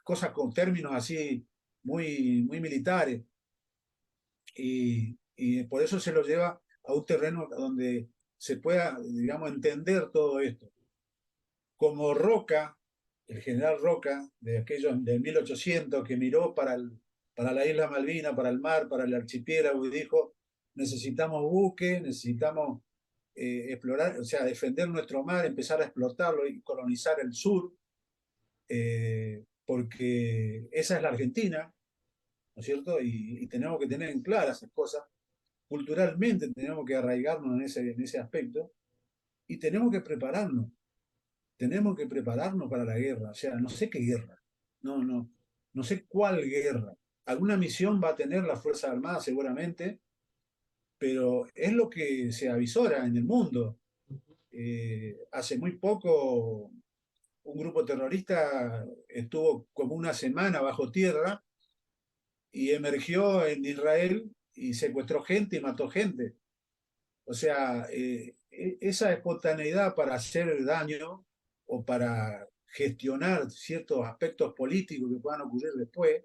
cosas con términos así muy militares. Y por eso se lo lleva a un terreno donde se pueda, digamos, entender todo esto. Como Roca, el general Roca, de aquellos de 1800, que miró para la isla Malvina, para el mar, para el archipiélago, y dijo, necesitamos buques, necesitamos explorar, o sea, defender nuestro mar, empezar a explotarlo y colonizar el sur, porque esa es la Argentina, ¿no es cierto? Y tenemos que tener en claras esas cosas. Culturalmente tenemos que arraigarnos en ese aspecto y tenemos que prepararnos para la guerra, o sea, no sé qué guerra, no sé cuál guerra. Alguna misión va a tener la Fuerza Armada seguramente, pero es lo que se avisora en el mundo. Hace muy poco un grupo terrorista estuvo como una semana bajo tierra y emergió en Israel y secuestró gente y mató gente. O sea, esa espontaneidad para hacer daño o para gestionar ciertos aspectos políticos que puedan ocurrir después,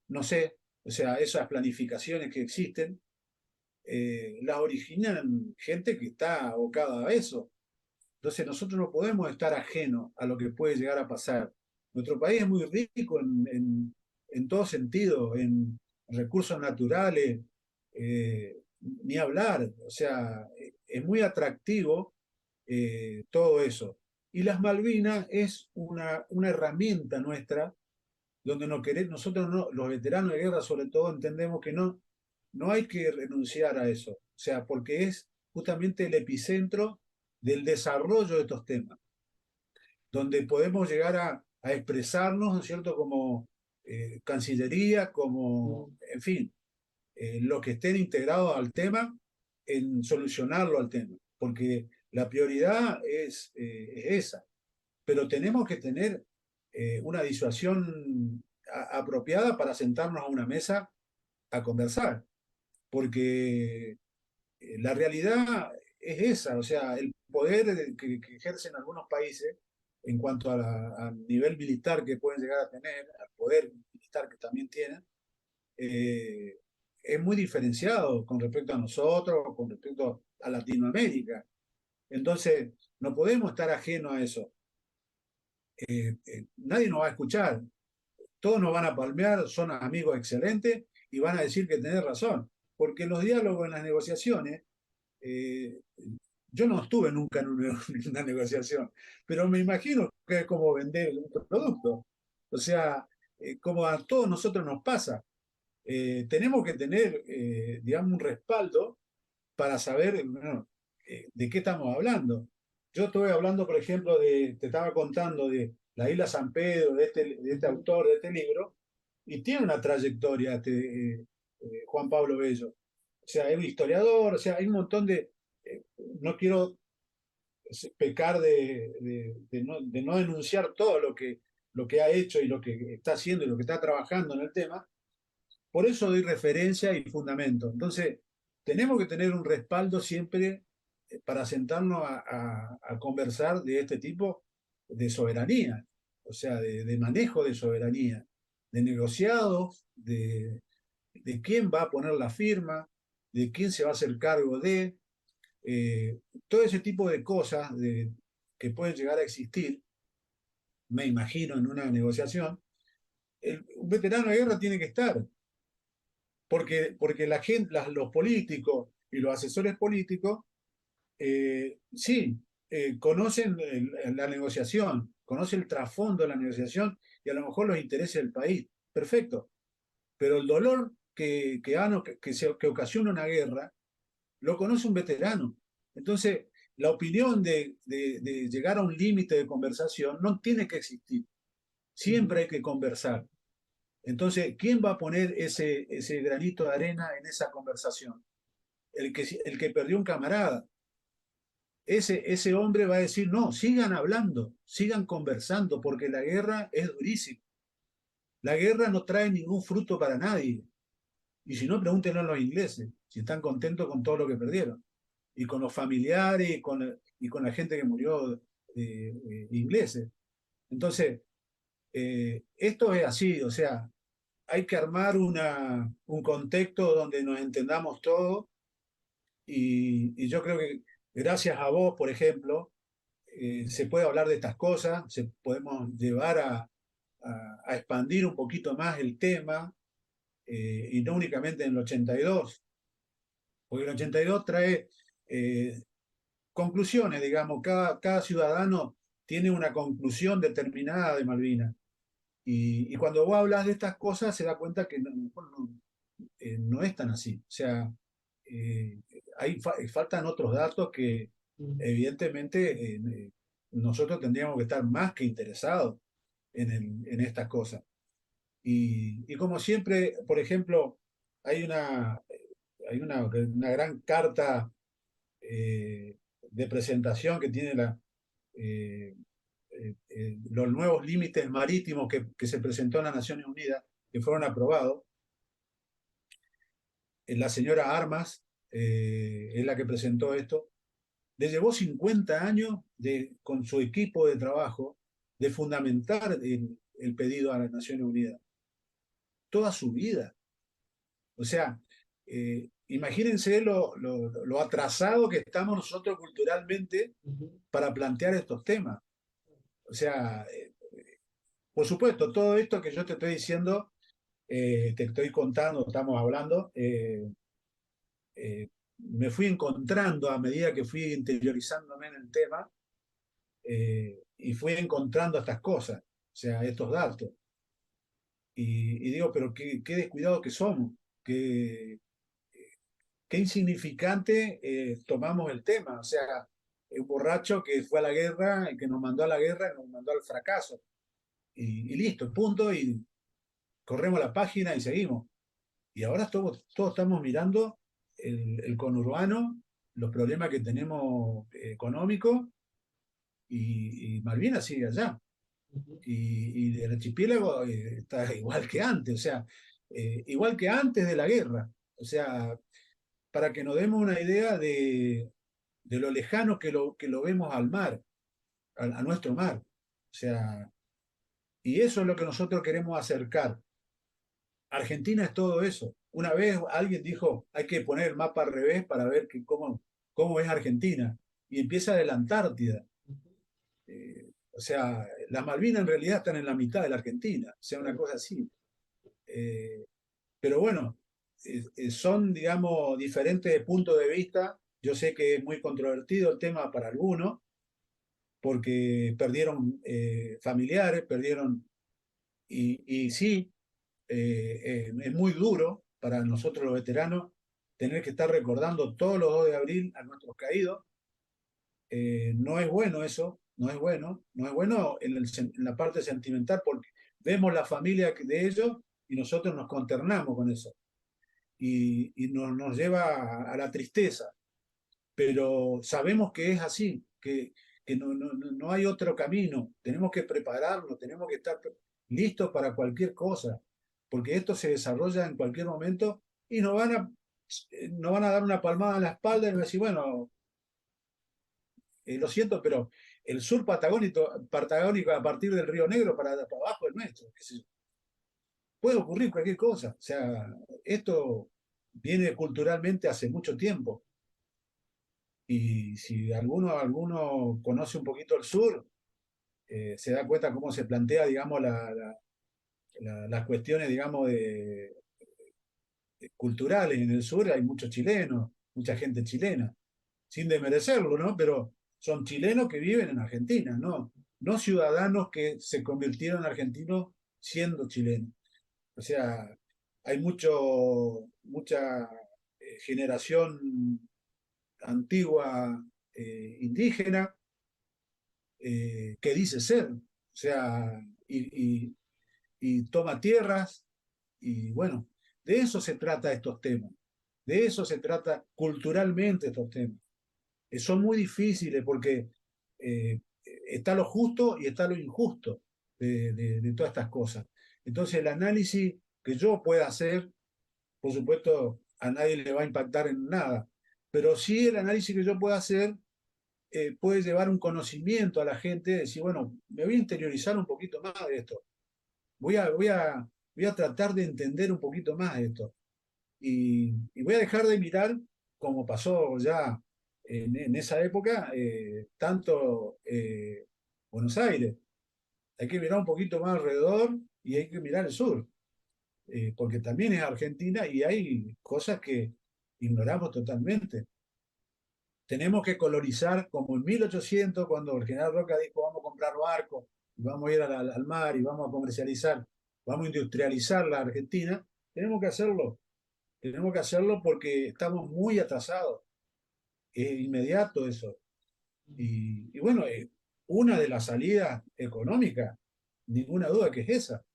no sé, o sea, esas planificaciones que existen, las originan gente que está abocada a eso. Entonces nosotros no podemos estar ajenos a lo que puede llegar a pasar. Nuestro país es muy rico en todo sentido, en recursos naturales, ni hablar, o sea, es muy atractivo todo eso. Y las Malvinas es una herramienta nuestra donde nosotros los veteranos de guerra sobre todo entendemos que no hay que renunciar a eso, o sea, porque es justamente el epicentro del desarrollo de estos temas, donde podemos llegar a expresarnos, ¿no es cierto?, como Cancillería, como, en fin, los que estén integrados al tema, en solucionarlo al tema, porque la prioridad es esa, pero tenemos que tener una disuasión apropiada para sentarnos a una mesa a conversar, porque la realidad es esa, o sea, el poder que ejercen algunos países en cuanto al nivel militar que pueden llegar a tener, al poder militar que también tienen, eh, es muy diferenciado con respecto a nosotros, con respecto a Latinoamérica. Entonces, no podemos estar ajenos a eso. Nadie nos va a escuchar, todos nos van a palmear, son amigos excelentes y van a decir que tenés razón, porque en los diálogos, en las negociaciones, eh, yo no estuve nunca en una negociación, pero me imagino que es como vender un producto. O sea, como a todos nosotros nos pasa, tenemos que tener, digamos, un respaldo para saber, bueno, de qué estamos hablando. yo estuve hablando, por ejemplo, te estaba contando de la isla San Pedro, de este autor, de este libro, y tiene una trayectoria, Juan Pablo Bello. O sea, es un historiador, o sea, hay un montón eh, no quiero pecar de no denunciar todo lo que ha hecho y lo que está haciendo y lo que está trabajando en el tema. Por eso doy referencia y fundamento. Entonces, tenemos que tener un respaldo siempre para sentarnos a conversar de este tipo de soberanía, o sea, de manejo de soberanía, de negociados, de quién va a poner la firma, de quién se va a hacer cargo de, eh, todo ese tipo de cosas que pueden llegar a existir, me imagino, en una negociación. Un veterano de guerra tiene que estar, porque la gente, los políticos y los asesores políticos, sí, conocen la negociación, conocen el trasfondo de la negociación y a lo mejor los intereses del país. Perfecto. Pero el dolor que ocasiona una guerra lo conoce un veterano. Entonces, la opinión de llegar a un límite de conversación no tiene que existir. Siempre hay que conversar. Entonces, ¿quién va a poner ese granito de arena en esa conversación? El que perdió un camarada. Ese hombre va a decir, no, sigan hablando, sigan conversando, porque la guerra es durísima. La guerra no trae ningún fruto para nadie. Y si no, pregúntenlo a los ingleses, si están contentos con todo lo que perdieron. Y con los familiares y con la gente que murió ingleses. Entonces, esto es así, o sea, hay que armar un contexto donde nos entendamos todos y yo creo que gracias a vos, por ejemplo, se puede hablar de estas cosas, podemos llevar a expandir un poquito más el tema y no únicamente en el 82, porque el 82 trae conclusiones, digamos, cada ciudadano tiene una conclusión determinada de Malvinas. Y cuando vos hablas de estas cosas, se da cuenta que no es tan así. O sea, eh, faltan otros datos que evidentemente nosotros tendríamos que estar más que interesados en estas cosas. Y como siempre, por ejemplo, hay una gran carta de presentación que tiene eh, los nuevos límites marítimos que se presentó en las Naciones Unidas, que fueron aprobados. La señora Armas es la que presentó esto. Le llevó 50 años con su equipo de trabajo de fundamentar el pedido a las Naciones Unidas. Toda su vida. O sea, imagínense lo atrasado que estamos nosotros culturalmente para plantear estos temas. O sea, por supuesto, todo esto que yo te estoy diciendo, te estoy contando, estamos hablando, me fui encontrando a medida que fui interiorizándome en el tema y fui encontrando estas cosas, o sea, estos datos. Y digo, pero qué descuidados que somos, qué insignificante tomamos el tema. O sea, un borracho que fue a la guerra, que nos mandó a la guerra y nos mandó al fracaso. Y listo, punto, y corremos la página y seguimos. Y ahora todos estamos mirando el conurbano, los problemas que tenemos económicos, y Malvinas sigue allá. Y el archipiélago está igual que antes, o sea, igual que antes de la guerra. O sea, para que nos demos una idea de lo lejano que lo vemos al mar, a nuestro mar. O sea, y eso es lo que nosotros queremos acercar. Argentina es todo eso. Una vez alguien dijo, hay que poner el mapa al revés para ver cómo es Argentina. Y empieza de la Antártida. O sea, las Malvinas en realidad están en la mitad de la Argentina. O sea, una cosa así. Eh, pero bueno, son, digamos, diferentes puntos de vista. Yo sé que es muy controvertido el tema para algunos, porque perdieron familiares, perdieron, y sí, es muy duro para nosotros los veteranos tener que estar recordando todos los 2 de abril a nuestros caídos, no es bueno eso, no es bueno, no es bueno en la parte sentimental porque vemos la familia de ellos y nosotros nos consternamos con eso y nos lleva a la tristeza, pero sabemos que es así, que no hay otro camino, tenemos que prepararnos, tenemos que estar listos para cualquier cosa, porque esto se desarrolla en cualquier momento y nos van a dar una palmada en la espalda y nos van a decir, bueno, lo siento, pero el sur patagónico a partir del Río Negro para abajo es nuestro. Qué sé yo. Puede ocurrir cualquier cosa. O sea, esto viene culturalmente hace mucho tiempo. Y si alguno conoce un poquito el sur, se da cuenta cómo se plantea, digamos, las cuestiones, digamos, culturales. En el sur hay muchos chilenos, mucha gente chilena, sin desmerecerlo, ¿no? Pero son chilenos que viven en Argentina, ¿no? No ciudadanos que se convirtieron en argentinos siendo chilenos. O sea, hay mucha generación antigua indígena que dice ser, o sea, y toma tierras, y bueno, de eso se trata estos temas, de eso se trata culturalmente estos temas. Son muy difíciles porque está lo justo y está lo injusto de todas estas cosas. Entonces el análisis que yo pueda hacer, por supuesto, a nadie le va a impactar en nada, pero sí el análisis que yo pueda hacer puede llevar un conocimiento a la gente, decir, bueno, me voy a interiorizar un poquito más de esto, voy a tratar de entender un poquito más de esto y voy a dejar de mirar, como pasó ya en esa época, tanto Buenos Aires. Hay que mirar un poquito más alrededor y hay que mirar el sur, porque también es Argentina y hay cosas que ignoramos totalmente. Tenemos que colorizar como en 1800, cuando el general Roca dijo vamos a comprar barcos, y vamos a ir al mar y vamos a comercializar, vamos a industrializar la Argentina. Tenemos que hacerlo porque estamos muy atrasados. Es inmediato eso. Y bueno, una de las salidas económicas, ninguna duda que es esa.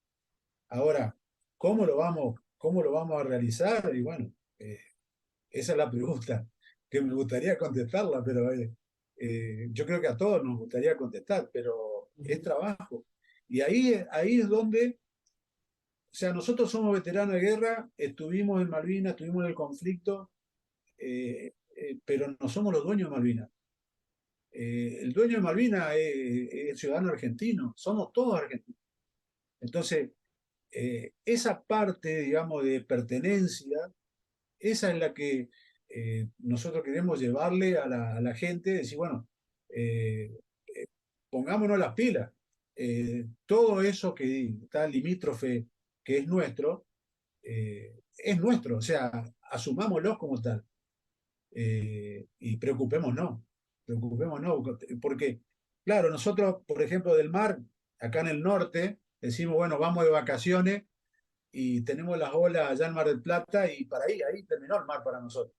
Ahora, cómo lo vamos a realizar? Y bueno, esa es la pregunta que me gustaría contestarla, pero yo creo que a todos nos gustaría contestar, pero es trabajo. Y ahí es donde, o sea, nosotros somos veteranos de guerra, estuvimos en Malvinas, estuvimos en el conflicto, pero no somos los dueños de Malvinas. El dueño de Malvinas es ciudadano argentino, somos todos argentinos. Entonces, esa parte, digamos, de pertenencia, esa es la que nosotros queremos llevarle a la gente, decir, bueno, eh, pongámonos las pilas. Todo eso que está limítrofe, que es nuestro, o sea, asumámoslo como tal. Y preocupémonos, porque, claro, nosotros, por ejemplo, del mar, acá en el norte, decimos, bueno, vamos de vacaciones y tenemos las olas allá en Mar del Plata y para ahí terminó el mar para nosotros.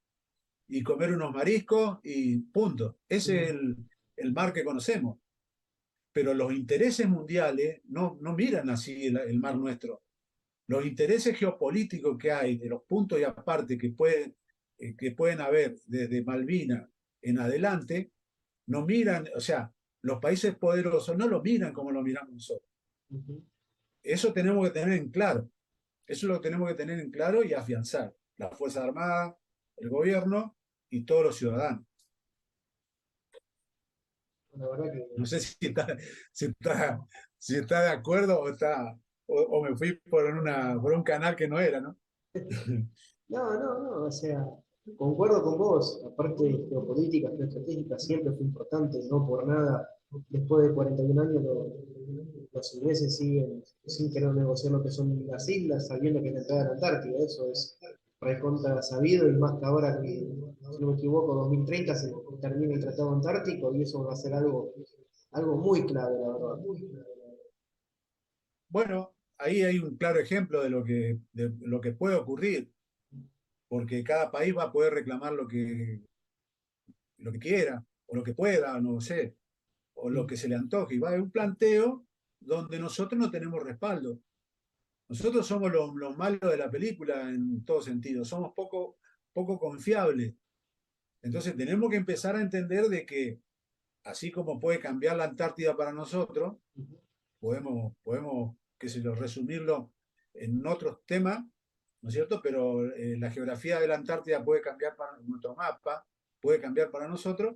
Y comer unos mariscos y punto. Ese es el mar que conocemos. Pero los intereses mundiales no miran así el mar nuestro. Los intereses geopolíticos que hay, de los puntos y aparte que pueden haber desde Malvinas en adelante, no miran, o sea, los países poderosos no lo miran como lo miramos nosotros. Eso tenemos que tener en claro. Eso lo tenemos que tener en claro y afianzar. Las Fuerzas Armadas, el gobierno y todos los ciudadanos. La verdad que No sé si está, si está de acuerdo o me fui por un canal que no era, ¿no? no, o sea, concuerdo con vos, la parte geopolítica, geoestratégica siempre fue importante, no por nada, después de 41 años los ingleses siguen sin querer negociar lo que son las islas, sabiendo que es la entrada a la Antártida, eso es recontra sabido, y más que ahora que, si no me equivoco, 2030 se termina el Tratado Antártico, y eso va a ser algo muy clave, la verdad. Bueno, ahí hay un claro ejemplo de lo que puede ocurrir, porque cada país va a poder reclamar lo que quiera. o lo que pueda, no sé, o lo que se le antoje. Y va a haber un planteo donde nosotros no tenemos respaldo. Nosotros somos los malos de la película en todo sentido, somos poco confiables. Entonces tenemos que empezar a entender de que así como puede cambiar la Antártida para nosotros, podemos qué sé yo, resumirlo en otros temas, ¿no es cierto? Pero la geografía de la Antártida puede cambiar para nuestro mapa, puede cambiar para nosotros,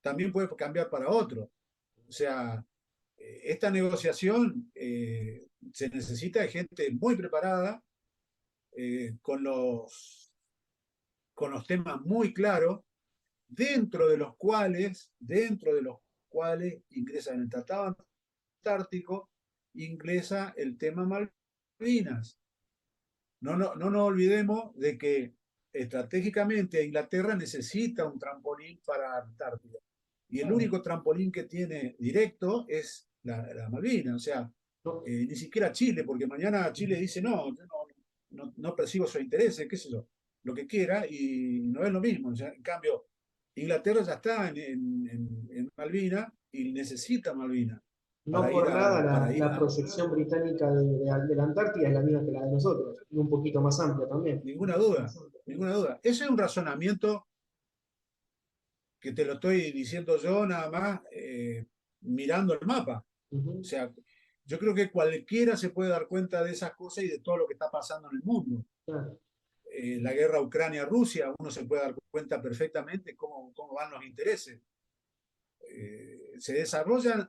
también puede cambiar para otros. O sea, esta negociación se necesita de gente muy preparada, con los temas muy claros, dentro de los cuales ingresa en el Tratado Antártico, ingresa el tema Malvinas. No nos olvidemos de que estratégicamente Inglaterra necesita un trampolín para Antártida. Y el único trampolín que tiene directo es la Malvinas. O sea, No, ni siquiera Chile, porque mañana Chile dice, no, yo no persigo sus intereses, qué sé yo, lo que quiera, y no es lo mismo. O sea, en cambio, Inglaterra ya está en Malvinas y necesita Malvinas no por para nada ir la a proyección británica de la Antártida es la misma que la de nosotros, y un poquito más amplia también. ninguna duda, ninguna duda. Ese es un razonamiento que te lo estoy diciendo yo nada más mirando el mapa. O Ujú, sea, yo creo que cualquiera se puede dar cuenta de esas cosas y de todo lo que está pasando en el mundo. claro. La guerra Ucrania-Rusia, uno se puede dar cuenta perfectamente cómo van los intereses. Se desarrollan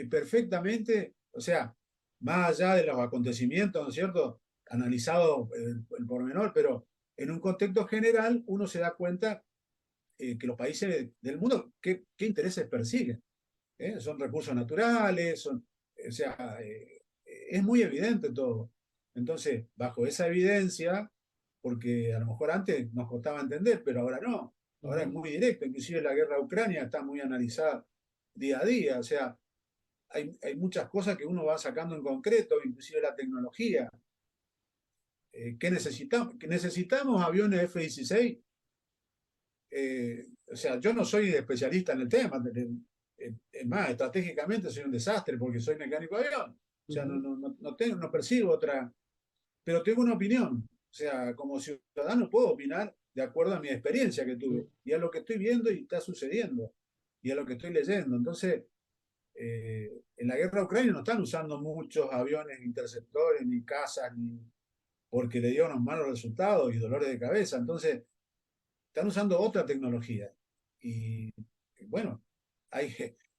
perfectamente, o sea, más allá de los acontecimientos, ¿no es cierto? Analizado el pormenor, pero en un contexto general uno se da cuenta que los países del mundo, qué intereses persiguen. Son recursos naturales, o sea, es muy evidente todo. Entonces, bajo esa evidencia, porque a lo mejor antes nos costaba entender, pero ahora no, ahora es Ujú. muy directo, inclusive la guerra de Ucrania está muy analizada día a día, o sea, hay muchas cosas que uno va sacando en concreto, inclusive la tecnología. ¿Qué necesitamos? ¿Necesitamos aviones F-16? O sea, yo no soy especialista en el tema, es más, estratégicamente soy un desastre porque soy mecánico de avión. O sea, Ujú. no percibo otra, pero tengo una opinión. O sea, como ciudadano puedo opinar de acuerdo a mi experiencia que tuve y a lo que estoy viendo y está sucediendo y a lo que estoy leyendo. Entonces, en la guerra de Ucrania no están usando muchos aviones interceptores, ni cazas, ni porque le dio unos malos resultados y dolores de cabeza. Entonces, están usando otra tecnología. Y bueno, hay,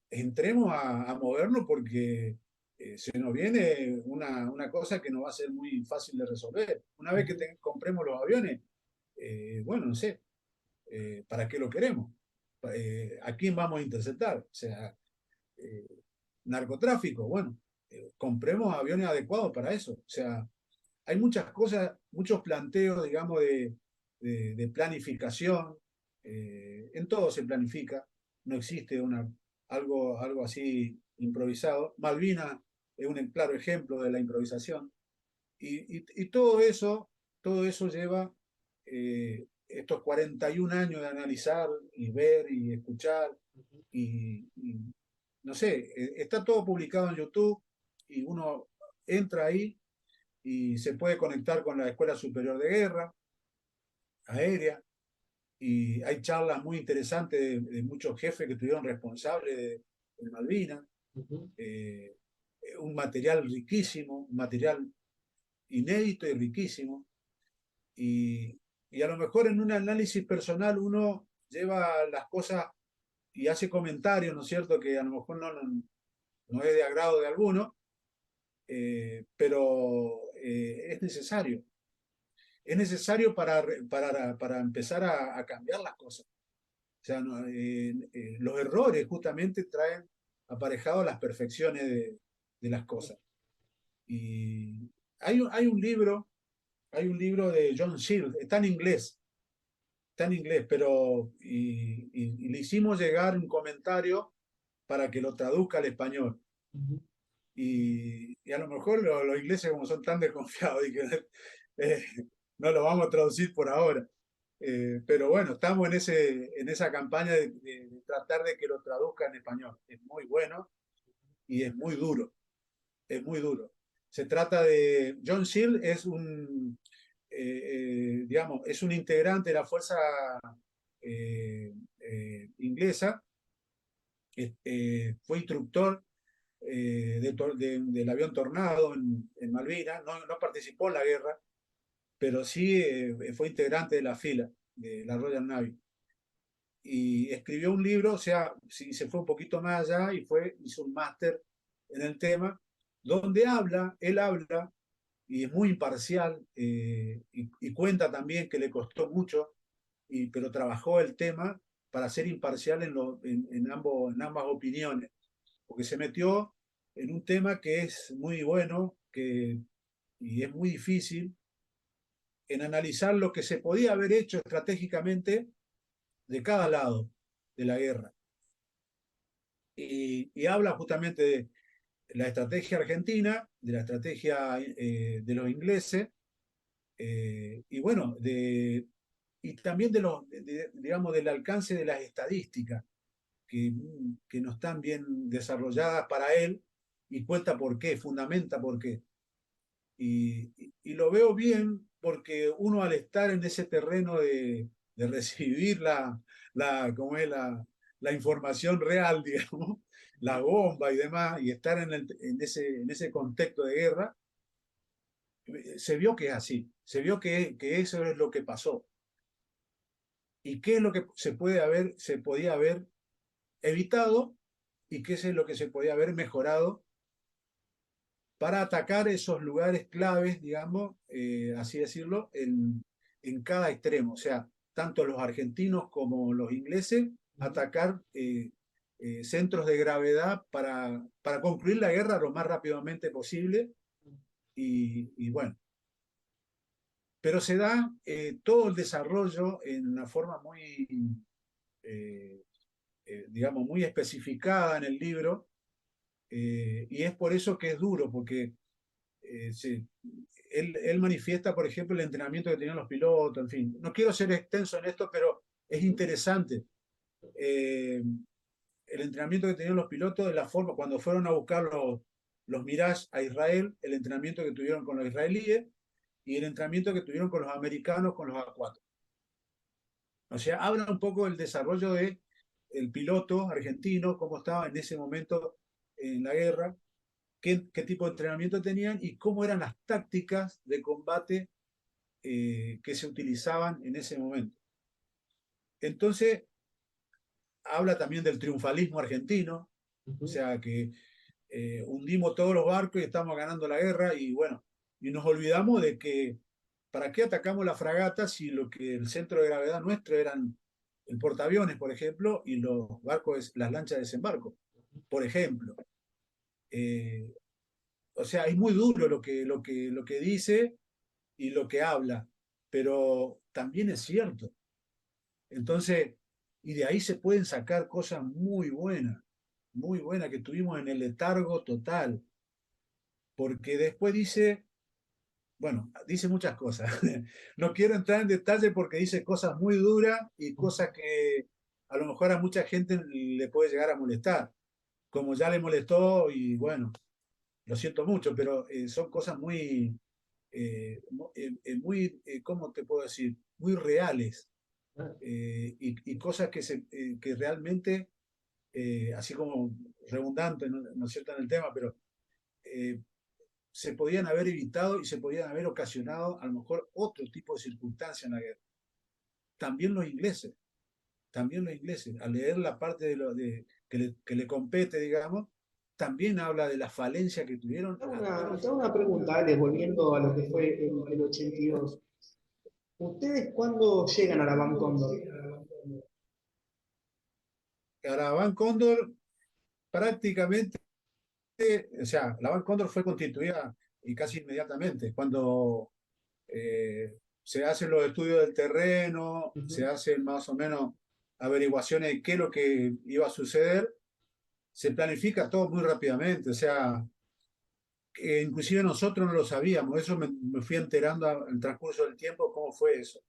entremos a movernos porque se nos viene una cosa que no va a ser muy fácil de resolver. Una vez que Ujú. compremos los aviones, bueno, no sé, ¿para qué lo queremos? ¿A quién vamos a interceptar? O sea, eh, narcotráfico, bueno, compremos aviones adecuados para eso. O sea, hay muchas cosas, muchos planteos, digamos, de planificación. En todo se planifica, no existe algo así improvisado. Malvinas es un claro ejemplo de la improvisación. Y todo eso lleva estos 41 años de analizar y ver y escuchar. Y no sé, está todo publicado en YouTube y uno entra ahí y se puede conectar con la Escuela Superior de Guerra Aérea y hay charlas muy interesantes de muchos jefes que estuvieron responsables de Malvinas. Ujú. Eh, un material riquísimo, un material inédito y riquísimo. Y, y a lo mejor en un análisis personal uno lleva las cosas y hace comentarios, ¿no es cierto?, que a lo mejor no es de agrado de alguno, pero es necesario. Es necesario para empezar a cambiar las cosas. O sea, los errores justamente traen aparejados las perfecciones de las cosas. Y hay un libro de John Searle, está en inglés, pero y le hicimos llegar un comentario para que lo traduzca al español. Ujú. Y a lo mejor los ingleses como son tan desconfiados y que eh, no lo vamos a traducir por ahora. Pero bueno, estamos en esa campaña de tratar de que lo traduzca en español. Es muy bueno y es muy duro. Es muy duro. Se trata de... John Seal es digamos, es un integrante de la fuerza inglesa. Fue instructor del avión Tornado en Malvinas. No participó en la guerra, pero sí fue integrante de la fila de la Royal Navy. Y escribió un libro, o sea, sí, se fue un poquito más allá y hizo un máster en el tema, donde él habla, y es muy imparcial, y cuenta también que le costó mucho, pero trabajó el tema para ser imparcial en ambas opiniones, porque se metió en un tema que es muy bueno y es muy difícil en analizar lo que se podía haber hecho estratégicamente de cada lado de la guerra. Y habla justamente de la estrategia argentina, de la estrategia de los ingleses, y bueno, y también digamos, del alcance de las estadísticas, que no están bien desarrolladas para él, y cuenta por qué, fundamenta por qué. Y lo veo bien porque uno al estar en ese terreno de recibir como es la información real, digamos, la bomba y demás, y estar en ese contexto de guerra, se vio que es así, se vio que eso es lo que pasó. ¿Y qué es lo que se podía haber evitado y qué es lo que se podía haber mejorado para atacar esos lugares claves, digamos, así decirlo, en cada extremo? O sea, tanto los argentinos como los ingleses atacar centros de gravedad para concluir la guerra lo más rápidamente posible. Y bueno, pero se da todo el desarrollo en una forma muy, eh, digamos, muy especificada en el libro, y es por eso que es duro, porque él manifiesta, por ejemplo, el entrenamiento que tenían los pilotos, en fin. No quiero ser extenso en esto, pero es interesante. El entrenamiento que tenían los pilotos, de la forma, cuando fueron a buscar los Mirage a Israel, el entrenamiento que tuvieron con los israelíes y el entrenamiento que tuvieron con los americanos, con los A4. O sea, habla un poco del desarrollo del piloto argentino, cómo estaba en ese momento en la guerra, qué tipo de entrenamiento tenían y cómo eran las tácticas de combate que se utilizaban en ese momento. Entonces, habla también del triunfalismo argentino, o sea que hundimos todos los barcos y estamos ganando la guerra, y bueno, y nos olvidamos de que ¿para qué atacamos la fragata si el centro de gravedad nuestro eran el portaaviones, por ejemplo, y los barcos, las lanchas de desembarco, por ejemplo? O sea, es muy duro lo que dice y lo que habla, pero también es cierto. Entonces, y de ahí se pueden sacar cosas muy buenas que tuvimos en el letargo total, porque después dice, bueno, dice muchas cosas. No quiero entrar en detalle porque dice cosas muy duras y cosas que a lo mejor a mucha gente le puede llegar a molestar, como ya le molestó, y bueno, lo siento mucho, pero son cosas ¿cómo te puedo decir? Muy reales, y cosas que realmente, así como redundante, ¿no es cierto?, en el tema, pero eh, se podían haber evitado y se podían haber ocasionado a lo mejor otro tipo de circunstancias en la guerra. También los ingleses, al leer la parte que le compete, digamos, también habla de la falencia que tuvieron. Te hago una pregunta, Ale, volviendo a lo que fue el 82. ¿Ustedes cuándo llegan a la Van Cóndor? Ahora, Van Cóndor prácticamente, o sea, la Van Cóndor fue constituida y casi inmediatamente, cuando se hacen los estudios del terreno, se hacen más o menos averiguaciones de qué es lo que iba a suceder, se planifica todo muy rápidamente, o sea, que inclusive nosotros no lo sabíamos, eso me fui enterando en el transcurso del tiempo cómo fue eso.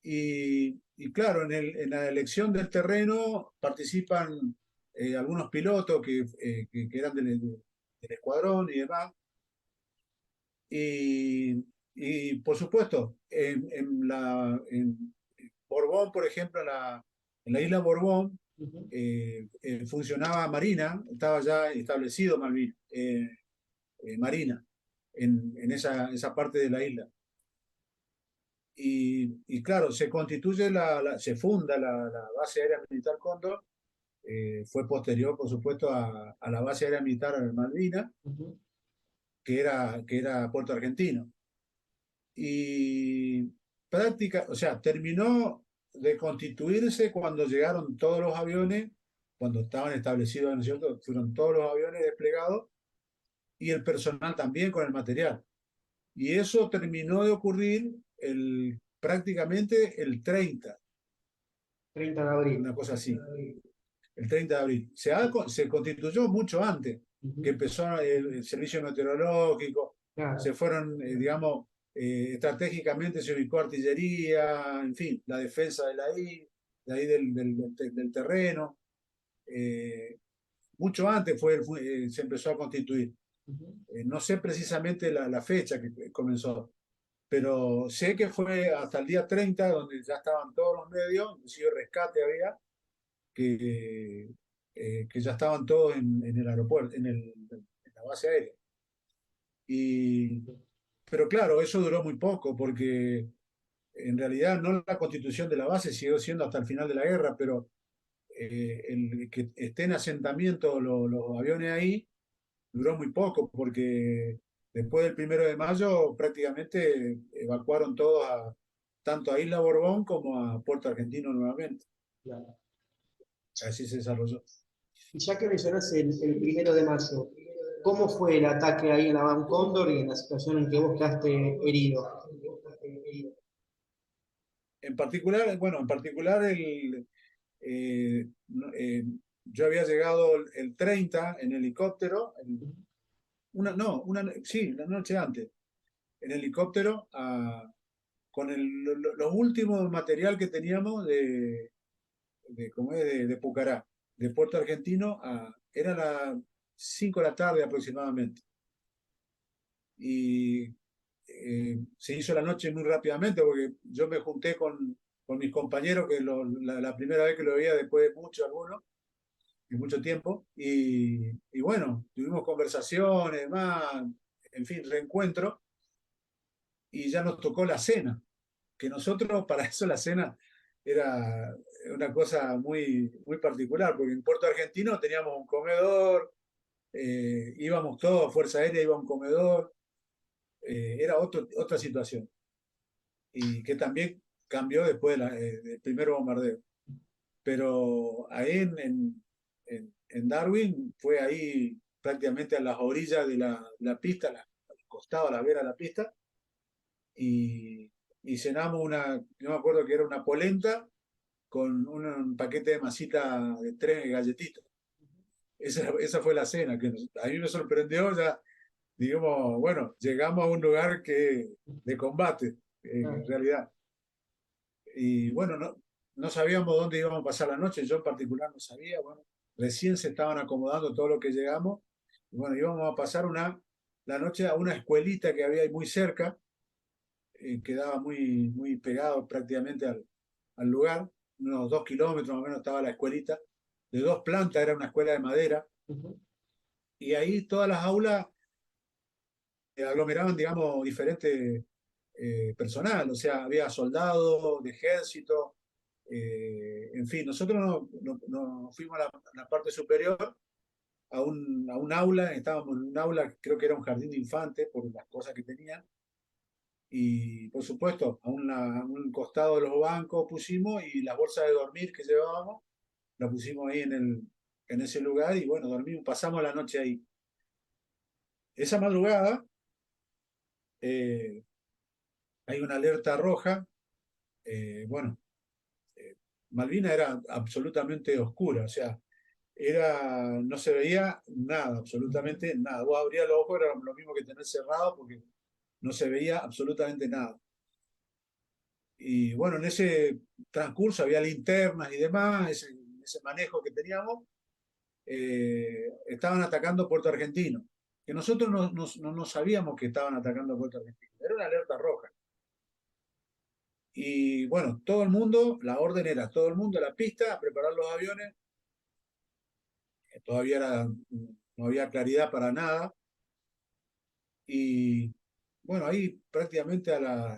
Y claro, en la elección del terreno participan algunos pilotos que eran del escuadrón y demás. Y por supuesto, en Borbón, por ejemplo, en la isla Borbón, Ujú. funcionaba Marina, estaba ya establecido Marina en esa parte de la isla. Y claro, se constituye, se funda la base aérea militar Cóndor, fue posterior, por supuesto, a la base aérea militar Malvina, Ujú. que era Puerto Argentino. Y o sea, terminó de constituirse cuando llegaron todos los aviones, cuando estaban establecidos, ¿no es cierto? Fueron todos los aviones desplegados y el personal también con el material. Y eso terminó de ocurrir prácticamente el 30, 30 de abril. una cosa así, el 30 de abril. Se constituyó mucho antes, que Ujú. empezó el servicio meteorológico, se Claro. fueron, digamos, estratégicamente se ubicó artillería, en fin, la defensa de ahí del terreno. eh, Mucho antes se empezó a constituir. Ujú. No sé precisamente la fecha que comenzó, pero sé que fue hasta el día 30 donde ya estaban todos los medios, inclusive rescate había, que ya estaban todos en el aeropuerto, en la base aérea. Y, pero claro, eso duró muy poco, porque en realidad no la constitución de la base siguió siendo hasta el final de la guerra, pero el que esté en asentamiento los aviones ahí duró muy poco, porque después del 1 de mayo prácticamente evacuaron todos tanto a Isla Borbón como a Puerto Argentino nuevamente. Claro. Así se desarrolló. Y ya que mencionas el 1 de mayo, ¿cómo fue el ataque ahí en la Van Cóndor y en la situación en que vos quedaste herido? En particular, bueno, no, yo había llegado el 30 en helicóptero, no, sí, la noche antes, en helicóptero con los últimos material que teníamos ¿cómo es? De Pucará, de Puerto Argentino era las 5 de la tarde aproximadamente. Y se hizo la noche muy rápidamente porque yo me junté con mis compañeros, que la primera vez que lo veía después de mucho, algunos, y mucho tiempo, y bueno, tuvimos conversaciones, más, en fin, reencuentro, y ya nos tocó la cena, que nosotros, para eso la cena era una cosa muy particular, porque en Puerto Argentino teníamos un comedor, íbamos todos, Fuerza Aérea iba a un comedor, era otra situación, y que también cambió después del primer bombardeo. Pero ahí en Darwin fue ahí prácticamente a las orillas de la pista, al costado, a la vera de la pista, y, y cenamos no me acuerdo que era una polenta con un paquete de masita de 3 galletitas. Esa fue la cena, que a mí me sorprendió ya, digamos, bueno, llegamos a un lugar de combate, en Ah, realidad. Y bueno, no sabíamos dónde íbamos a pasar la noche, yo en particular no sabía, bueno, recién se estaban acomodando todo lo que llegamos, y bueno, íbamos a pasar la noche a una escuelita que había ahí muy cerca, quedaba muy pegado prácticamente al lugar, unos 2 kilómetros más o menos estaba la escuelita, de 2 plantas, era una escuela de madera, ujú. y ahí todas las aulas aglomeraban, digamos, diferente personal, o sea, había soldados de ejército, en fin, nosotros nos fuimos a la parte superior, a un aula, estábamos en un aula, creo que era un jardín de infantes por las cosas que tenían, y por supuesto, a un costado de los bancos pusimos y las bolsas de dormir que llevábamos, las pusimos ahí en ese lugar y bueno, dormimos, pasamos la noche ahí. Esa madrugada eh, hay una alerta roja, bueno, eh, Malvina era absolutamente oscura, o sea, no se veía nada, absolutamente nada. Vos abrías los ojos, era lo mismo que tener cerrado porque no se veía absolutamente nada. Y bueno, en ese transcurso había linternas y demás, ese manejo que teníamos, estaban atacando Puerto Argentino, que nosotros no sabíamos que estaban atacando Puerto Argentino, era una alerta roja. Y bueno, todo el mundo, la orden era todo el mundo a la pista a preparar los aviones, todavía no había claridad para nada. Y bueno, ahí prácticamente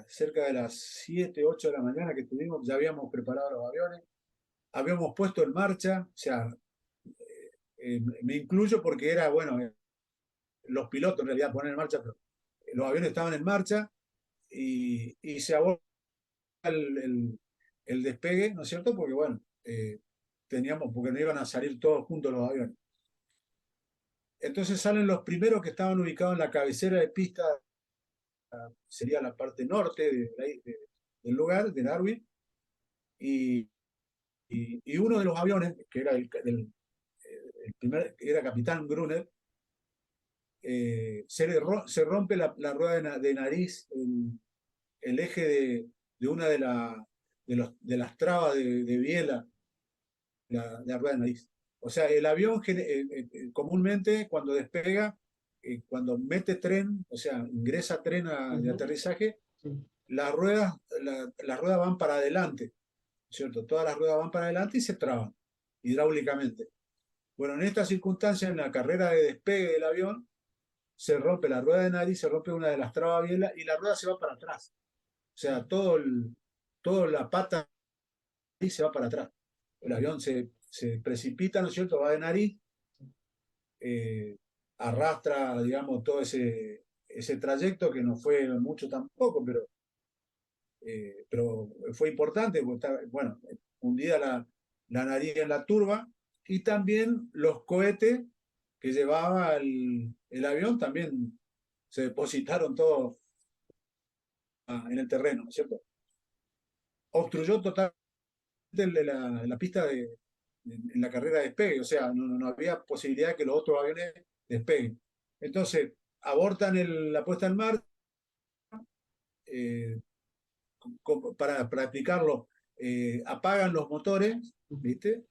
cerca de las 7 8 de la mañana que estuvimos, ya habíamos preparado los aviones, habíamos puesto en marcha, o sea, me incluyo porque era, bueno, los pilotos en realidad ponen en marcha, pero los aviones estaban en marcha y se aborda el despegue, ¿no es cierto? Porque bueno, porque no iban a salir todos juntos los aviones. Entonces salen los primeros que estaban ubicados en la cabecera de pista, sería la parte norte del lugar, de Darwin, y, y uno de los aviones, que era el primer, era Capitán Gruner, se rompe la rueda de nariz, el eje de una de las trabas de biela, la rueda de nariz. O sea, el avión comúnmente cuando despega, cuando mete tren, o sea, ingresa tren de aterrizaje, Sí. las ruedas, las ruedas van para adelante, ¿cierto? Todas las ruedas van para adelante y se traban hidráulicamente. Bueno, en estas circunstancias, en la carrera de despegue del avión, se rompe la rueda de nariz, se rompe una de las trabas biela y la rueda se va para atrás. O sea, toda la pata se va para atrás. El avión se precipita, ¿no es cierto? Va de nariz, arrastra, digamos, todo ese trayecto que no fue mucho tampoco, pero fue importante, porque está, bueno, hundida la nariz en la turba, y también los cohetes que llevaba el avión también se depositaron todos en el terreno, ¿no es cierto? Obstruyó totalmente la pista en la carrera de despegue, o sea, no había posibilidad de que los otros aviones despeguen. Entonces, abortan la puesta en marcha, eh, para explicarlo, apagan los motores, ¿viste?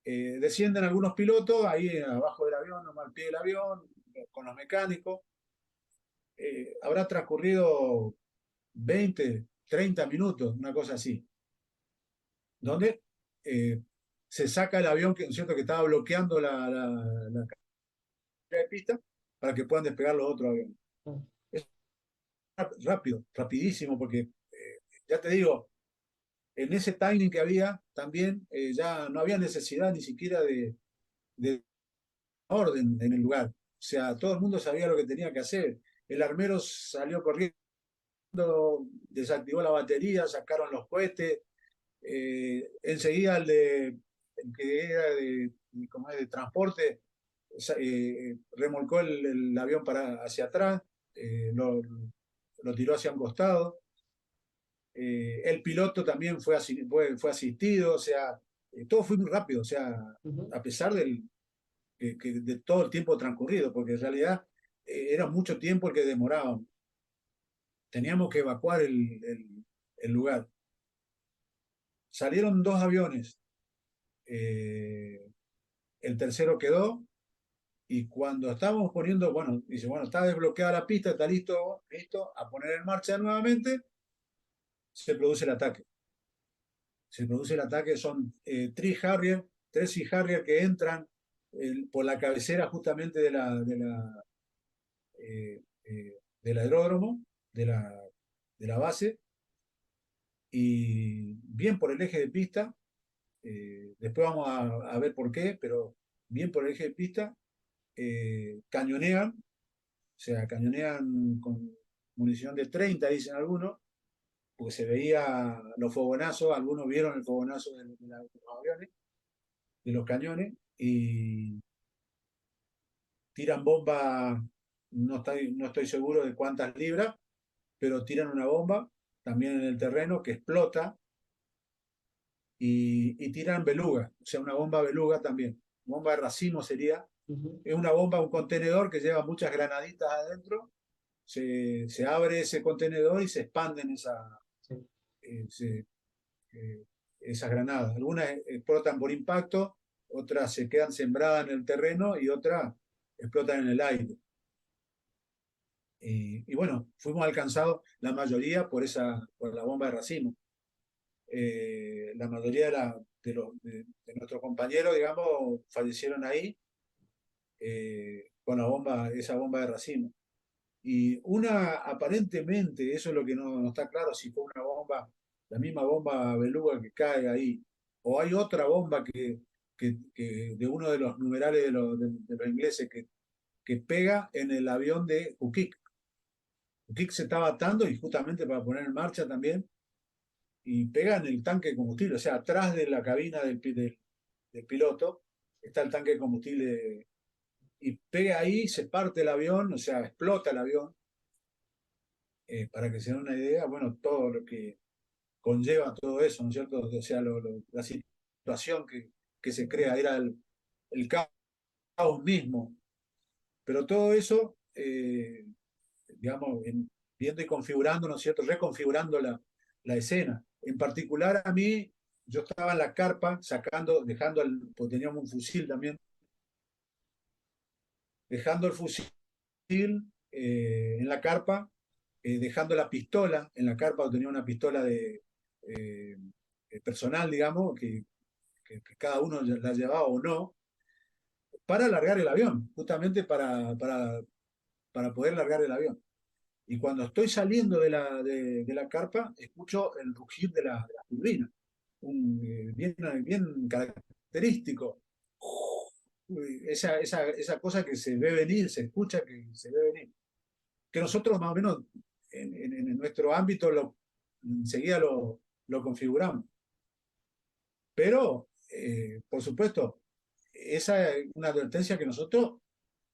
Descienden algunos pilotos ahí abajo del avión, nomás al pie del avión, con los mecánicos. Habrá transcurrido 20, 30 minutos, una cosa así, donde se saca el avión que, ¿cierto? Que estaba bloqueando la carrera de pista para que puedan despegar los otros aviones. Es rápido, rapidísimo, porque ya te digo, en ese timing que había también ya no había necesidad ni siquiera de orden en el lugar. O sea, todo el mundo sabía lo que tenía que hacer. El armero salió corriendo, desactivó la batería, sacaron los cohetes. Enseguida el que era como es, de transporte remolcó el avión hacia atrás, lo tiró hacia un costado. El piloto también fue asistido, o sea, todo fue muy rápido, o sea, a pesar de todo el tiempo transcurrido, porque en realidad era mucho tiempo el que demoraba. Teníamos que evacuar el lugar. Salieron dos aviones, el tercero quedó, y cuando estábamos poniendo, bueno, dice, bueno, está desbloqueada la pista, está listo, a poner en marcha nuevamente, se produce el ataque. Se produce el ataque, son tres Sea Harrier que entran por la cabecera justamente del aeródromo, de la base, y bien por el eje de pista, después vamos a ver por qué, pero bien por el eje de pista, cañonean, o sea, cañonean con munición de 30, dicen algunos, porque se veía los fogonazos, algunos vieron el fogonazo de los aviones, de los cañones, y tiran bomba, no estoy seguro de cuántas libras, pero tiran una bomba también en el terreno que explota, y tiran beluga, o sea, una bomba beluga también, bomba de racimo sería. Es una bomba, un contenedor que lleva muchas granaditas adentro, se abre ese contenedor y se expanden Sí. esas granadas. Algunas explotan por impacto, otras se quedan sembradas en el terreno y otras explotan en el aire. Y bueno, fuimos alcanzados la mayoría por la bomba de racimo. La mayoría de nuestros compañeros, digamos, fallecieron ahí con esa bomba de racimo. Y aparentemente, eso es lo que no está claro, si fue una bomba, la misma bomba beluga que cae ahí, o hay otra bomba de uno de los numerales de los ingleses que pega en el avión de Ukik. Ukik se estaba atando y justamente para poner en marcha también, y pega en el tanque de combustible, o sea, atrás de la cabina del piloto está el tanque de combustible y pega ahí, se parte el avión, o sea, explota el avión. Para que se den una idea, bueno, todo lo que conlleva todo eso, ¿no es cierto? O sea, la situación que se crea, era el caos mismo. Pero todo eso, digamos, viendo y configurando, ¿no es cierto? Reconfigurando la escena. En particular a mí, yo estaba en la carpa porque teníamos un fusil también, dejando el fusil en la carpa, dejando la pistola en la carpa, tenía una pistola eh, personal, digamos, que cada uno la llevaba o no, para largar el avión, justamente para poder largar el avión. Y cuando estoy saliendo de la carpa, escucho el rugir de la turbina, bien característico. Esa cosa que se ve venir, se escucha que se ve venir. Que nosotros más o menos en nuestro ámbito enseguida lo configuramos. Pero, por supuesto, esa es una advertencia que nosotros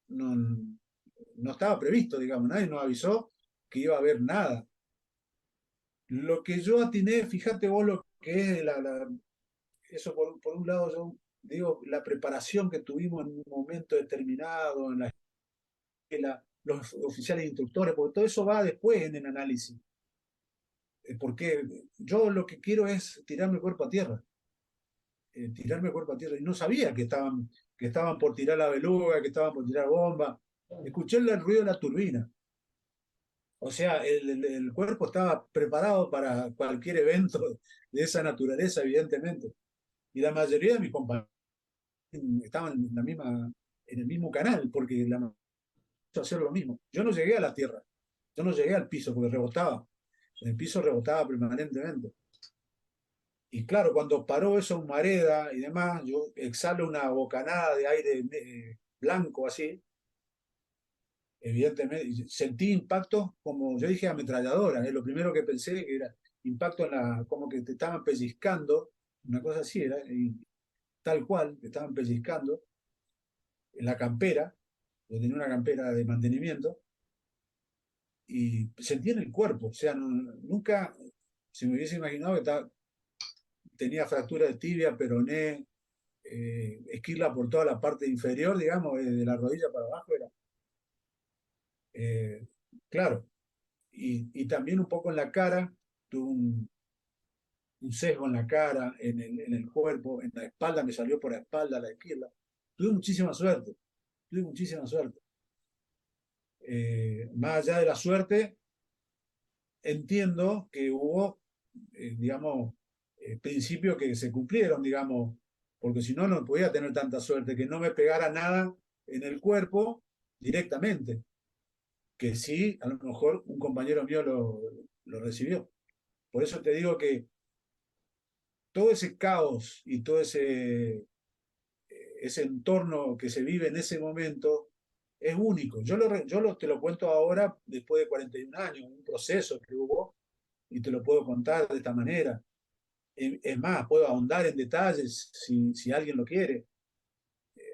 no estaba previsto, digamos, nadie nos avisó que iba a haber nada. Lo que yo atiné, fíjate vos lo que es eso por un lado, yo digo, la preparación que tuvimos en un momento determinado, en la escuela, los oficiales instructores, porque todo eso va después en el análisis. Porque yo lo que quiero es tirarme el cuerpo a tierra. Tirarme el cuerpo a tierra. Y no sabía que estaban por tirar la beluga, que estaban por tirar bomba. Escuché el ruido de la turbina. O sea, el cuerpo estaba preparado para cualquier evento de esa naturaleza, evidentemente. Y la mayoría de mis compañeros estaban en el mismo canal, porque la mayoría hacer lo mismo. Yo no llegué a la tierra, yo no llegué al piso porque rebotaba. En el piso rebotaba permanentemente. Y claro, cuando paró eso en Mareda y demás, yo exhalo una bocanada de aire blanco así, evidentemente, y sentí impacto como, yo dije ametralladora, lo primero que pensé que era impacto como que te estaban pellizcando, una cosa así era, y tal cual, te estaban pellizcando en la campera, yo tenía una campera de mantenimiento, y sentí en el cuerpo, o sea, nunca se me hubiese imaginado que tenía fractura de tibia, peroné, esquirla por toda la parte inferior, digamos, de la rodilla para abajo era. Eh, claro, y también un poco en la cara, tuve un sesgo en la cara, en el cuerpo, en la espalda, me salió por la espalda la esquirla. Tuve muchísima suerte. Más allá de la suerte, entiendo que hubo, digamos, principios que se cumplieron, digamos, porque si no, no podía tener tanta suerte, que no me pegara nada en el cuerpo directamente, que sí, a lo mejor un compañero mío lo recibió. Por eso te digo que todo ese caos y todo ese entorno que se vive en ese momento es único. Te lo cuento ahora, después de 41 años, un proceso que hubo, y te lo puedo contar de esta manera. Es más, puedo ahondar en detalles si alguien lo quiere.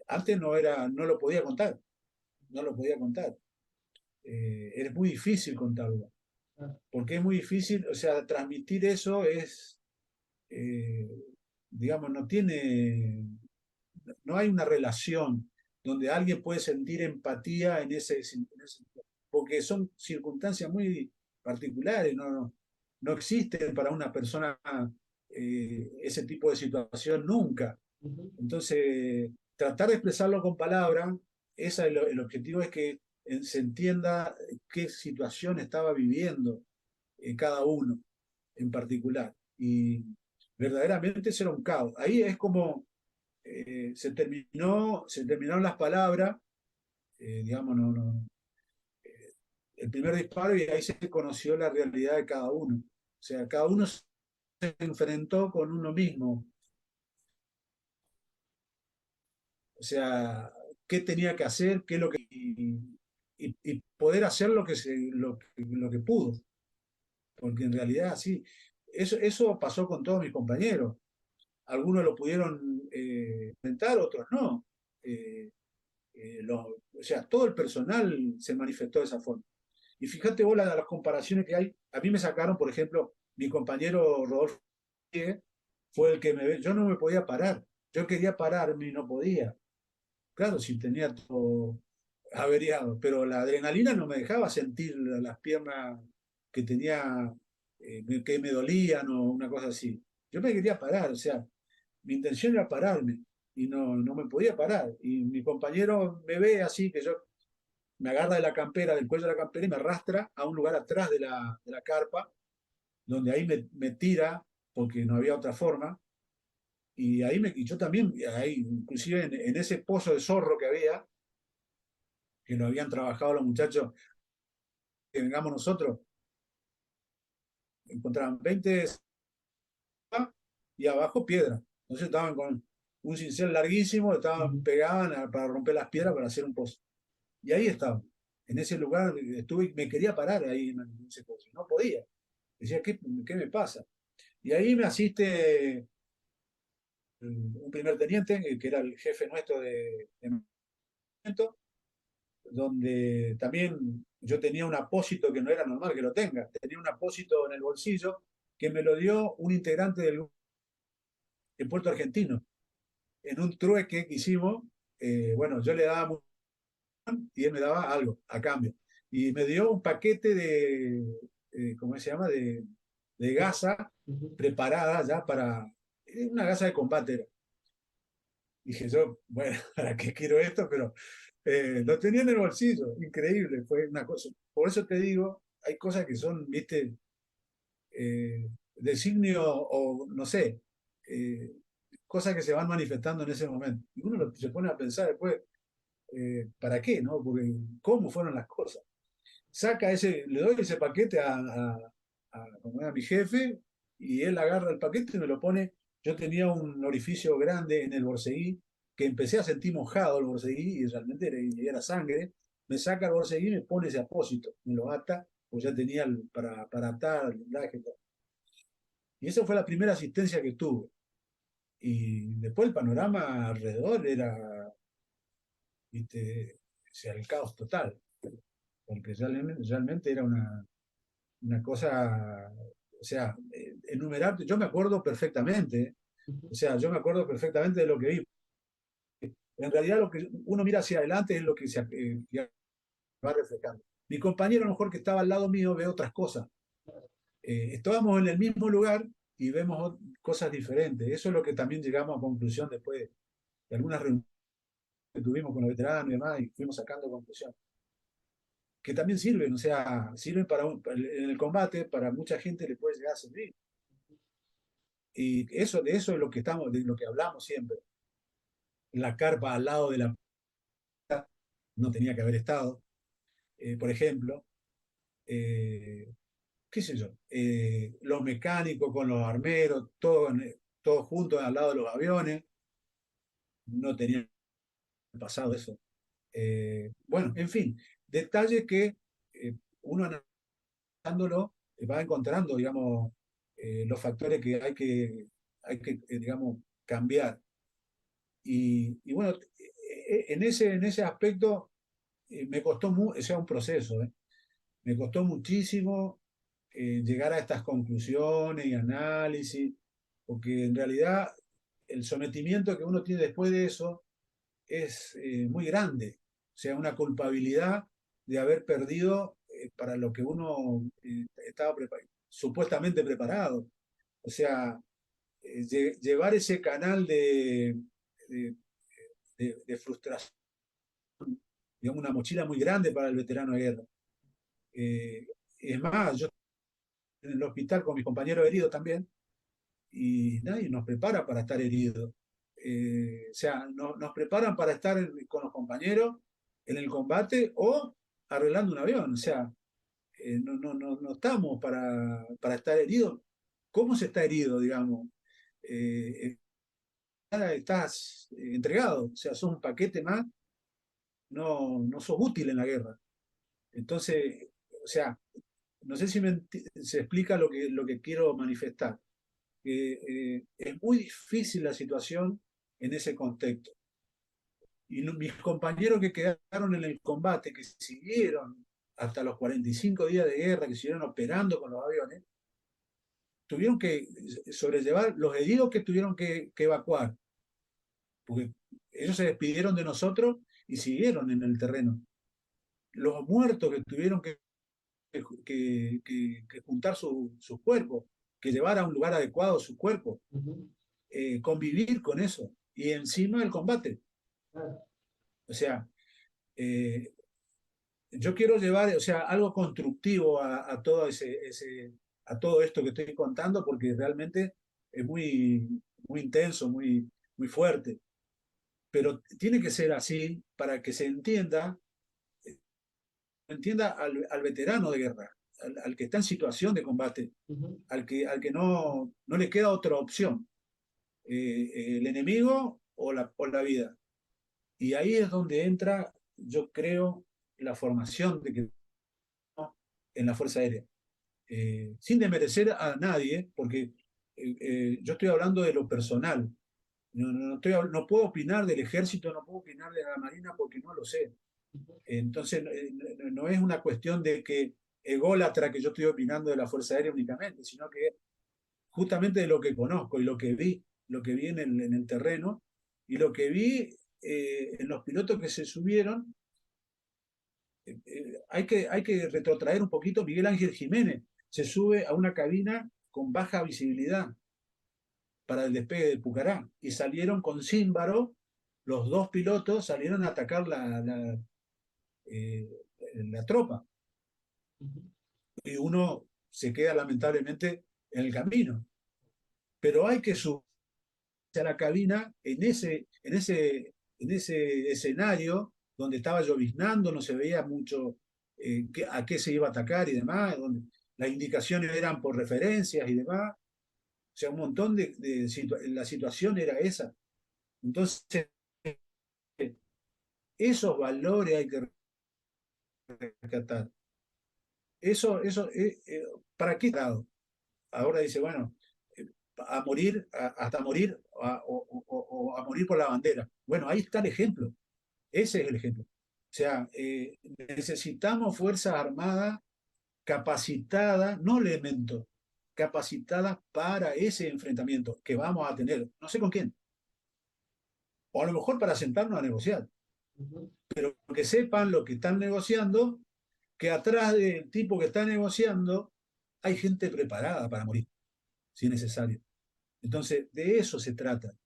Antes no lo podía contar, no lo podía contar. Es muy difícil contarlo, porque es muy difícil, o sea, transmitir eso eh, digamos, no hay una relación donde alguien puede sentir empatía porque son circunstancias muy particulares, ¿no? no existen para una persona ese tipo de situación nunca. Ujú, Entonces, tratar de expresarlo con palabras, el objetivo es que se entienda qué situación estaba viviendo cada uno en particular. Y verdaderamente eso era un caos. Ahí es como se terminaron las palabras, digamos, el primer disparo y ahí se conoció la realidad de cada uno. O sea, cada uno se enfrentó con uno mismo. O sea, qué tenía que hacer, qué es lo que y poder hacer lo que pudo. Porque en realidad sí, eso pasó con todos mis compañeros. Algunos lo pudieron enfrentar, otros no. Eh, o sea, todo el personal se manifestó de esa forma. Y fíjate vos las comparaciones que hay. A mí me sacaron, por ejemplo, mi compañero Rodolfo fue el que yo no me podía parar. Yo quería pararme y no podía. Claro, si tenía todo averiado, pero la adrenalina no me dejaba sentir las piernas que tenía, que me dolían o una cosa así. Yo me quería parar, o sea, mi intención era pararme y no me podía parar. Y mi compañero me ve así, que yo me agarra de la campera, del cuello de la campera y me arrastra a un lugar atrás de la carpa, donde ahí me tira, porque no había otra forma. Y ahí y yo también, ahí, inclusive en ese pozo de zorro que había, que lo habían trabajado los muchachos, que vengamos nosotros, encontraban 20 y abajo piedra. Entonces estaban con un cincel larguísimo, estaban, ujú. pegaban para romper las piedras para hacer un pozo. Y ahí estaba. En ese lugar estuve y me quería parar ahí en ese pozo. No podía. Decía, ¿qué me pasa? Y ahí me asiste un primer teniente, que era el jefe nuestro de momento, donde también yo tenía un apósito que no era normal que lo tenga. Tenía un apósito en el bolsillo que me lo dio un integrante del grupo en Puerto Argentino. En un trueque que hicimos, bueno, yo le daba y él me daba algo a cambio. Y me dio un paquete ¿cómo se llama? De gasa Ujú. preparada ya para una gasa de combate. Dije yo, bueno, ¿para qué quiero esto? Pero lo tenía en el bolsillo, increíble, fue una cosa. Por eso te digo, hay cosas que son, viste, designio o no sé, eh, cosas que se van manifestando en ese momento. Y uno se pone a pensar después, ¿para qué? ¿No? Porque cómo fueron las cosas. Le doy ese paquete como era mi jefe, y él agarra el paquete y me lo pone. Yo tenía un orificio grande en el borceguí, que empecé a sentir mojado el borceguí, y realmente era sangre. Me saca el borceguí y me pone ese apósito, me lo ata, pues ya tenía para atar el blindaje y todo. Y esa fue la primera asistencia que tuve. Y después el panorama alrededor era, viste, o sea, el caos total, porque realmente era una cosa, o sea, enumerar, yo me acuerdo perfectamente, o sea, yo me acuerdo perfectamente de lo que vi. En realidad lo que uno mira hacia adelante es lo que va reflejando. Mi compañero, a lo mejor que estaba al lado mío, ve otras cosas. Estábamos en el mismo lugar y vemos cosas diferentes. Eso es lo que también llegamos a conclusión después de algunas reuniones que tuvimos con los veteranos y demás, y fuimos sacando conclusiones. Que también sirven, o sea, sirven en el combate, para mucha gente le puede llegar a servir. Y de eso es lo que de lo que hablamos siempre. La carpa al lado de la no tenía que haber estado, por ejemplo. Eh, ¿Qué sé yo? Los mecánicos con los armeros, todos juntos al lado de los aviones, no tenía pasado eso. Bueno, en fin, detalles que uno analizándolo va encontrando, digamos, los factores que digamos, cambiar. Y bueno, en ese aspecto me costó mucho, o sea, un proceso, me costó muchísimo llegar a estas conclusiones y análisis, porque en realidad el sometimiento que uno tiene después de eso es muy grande, o sea, una culpabilidad de haber perdido para lo que uno estaba preparado. supuestamente preparados. O sea, llevar ese canal de, de frustración, digamos, una mochila muy grande para el veterano de guerra. Es más, yo en el hospital con mis compañeros heridos también, y nadie nos prepara para estar heridos. O sea, nos preparan para estar con los compañeros en el combate o arreglando un avión. O sea, no estamos para estar heridos. ¿Cómo se está herido, digamos? Eh, Estás entregado, o sea, sos un paquete más, no sos útil en la guerra. Entonces, o sea, no sé si se explica lo que quiero manifestar. Es muy difícil la situación en ese contexto. Y mis compañeros que quedaron en el combate, que siguieron hasta los 45 días de guerra, que siguieron operando con los aviones, tuvieron que sobrellevar los heridos que tuvieron que evacuar, porque ellos se despidieron de nosotros y siguieron en el terreno. Los muertos que tuvieron que juntar sus cuerpos, que llevar a un lugar adecuado sus cuerpos, convivir con eso, y encima el combate. O sea, eh, yo quiero llevar, o sea, algo constructivo a todo a todo esto que estoy contando, porque realmente es muy intenso, muy fuerte. Pero tiene que ser así para que se entienda al veterano de guerra, al que está en situación de combate, al que no le queda otra opción, el enemigo o la vida. Y ahí es donde entra, yo creo, la formación de que en la Fuerza Aérea. Sin desmerecer a nadie, porque yo estoy hablando de lo personal. No puedo opinar del ejército, no puedo opinar de la marina porque no lo sé. Entonces, no es una cuestión de que ególatra que yo estoy opinando de la Fuerza Aérea únicamente, sino que justamente de lo que conozco y lo que vi en el terreno y lo que vi en los pilotos que se subieron. Hay que retrotraer un poquito. Miguel Ángel Jiménez se sube a una cabina con baja visibilidad para el despegue de Pucará y salieron con Címbaro, los dos pilotos salieron a atacar eh, la tropa y uno se queda lamentablemente en el camino. Pero hay que subirse a la cabina en ese escenario donde estaba lloviznando, no se veía mucho a qué se iba a atacar y demás, donde las indicaciones eran por referencias y demás. O sea, un montón la situación era esa. Entonces, esos valores hay que rescatar. Eso ¿para qué lado? Ahora dice, bueno, a morir, hasta morir, o a morir por la bandera. Bueno, ahí está el ejemplo. Ese es el ejemplo. O sea, necesitamos Fuerzas Armadas capacitadas, no elementos, capacitadas para ese enfrentamiento que vamos a tener. No sé con quién. O a lo mejor para sentarnos a negociar. Pero que sepan lo que están negociando, que atrás del tipo que está negociando hay gente preparada para morir, si es necesario. Entonces, de eso se trata.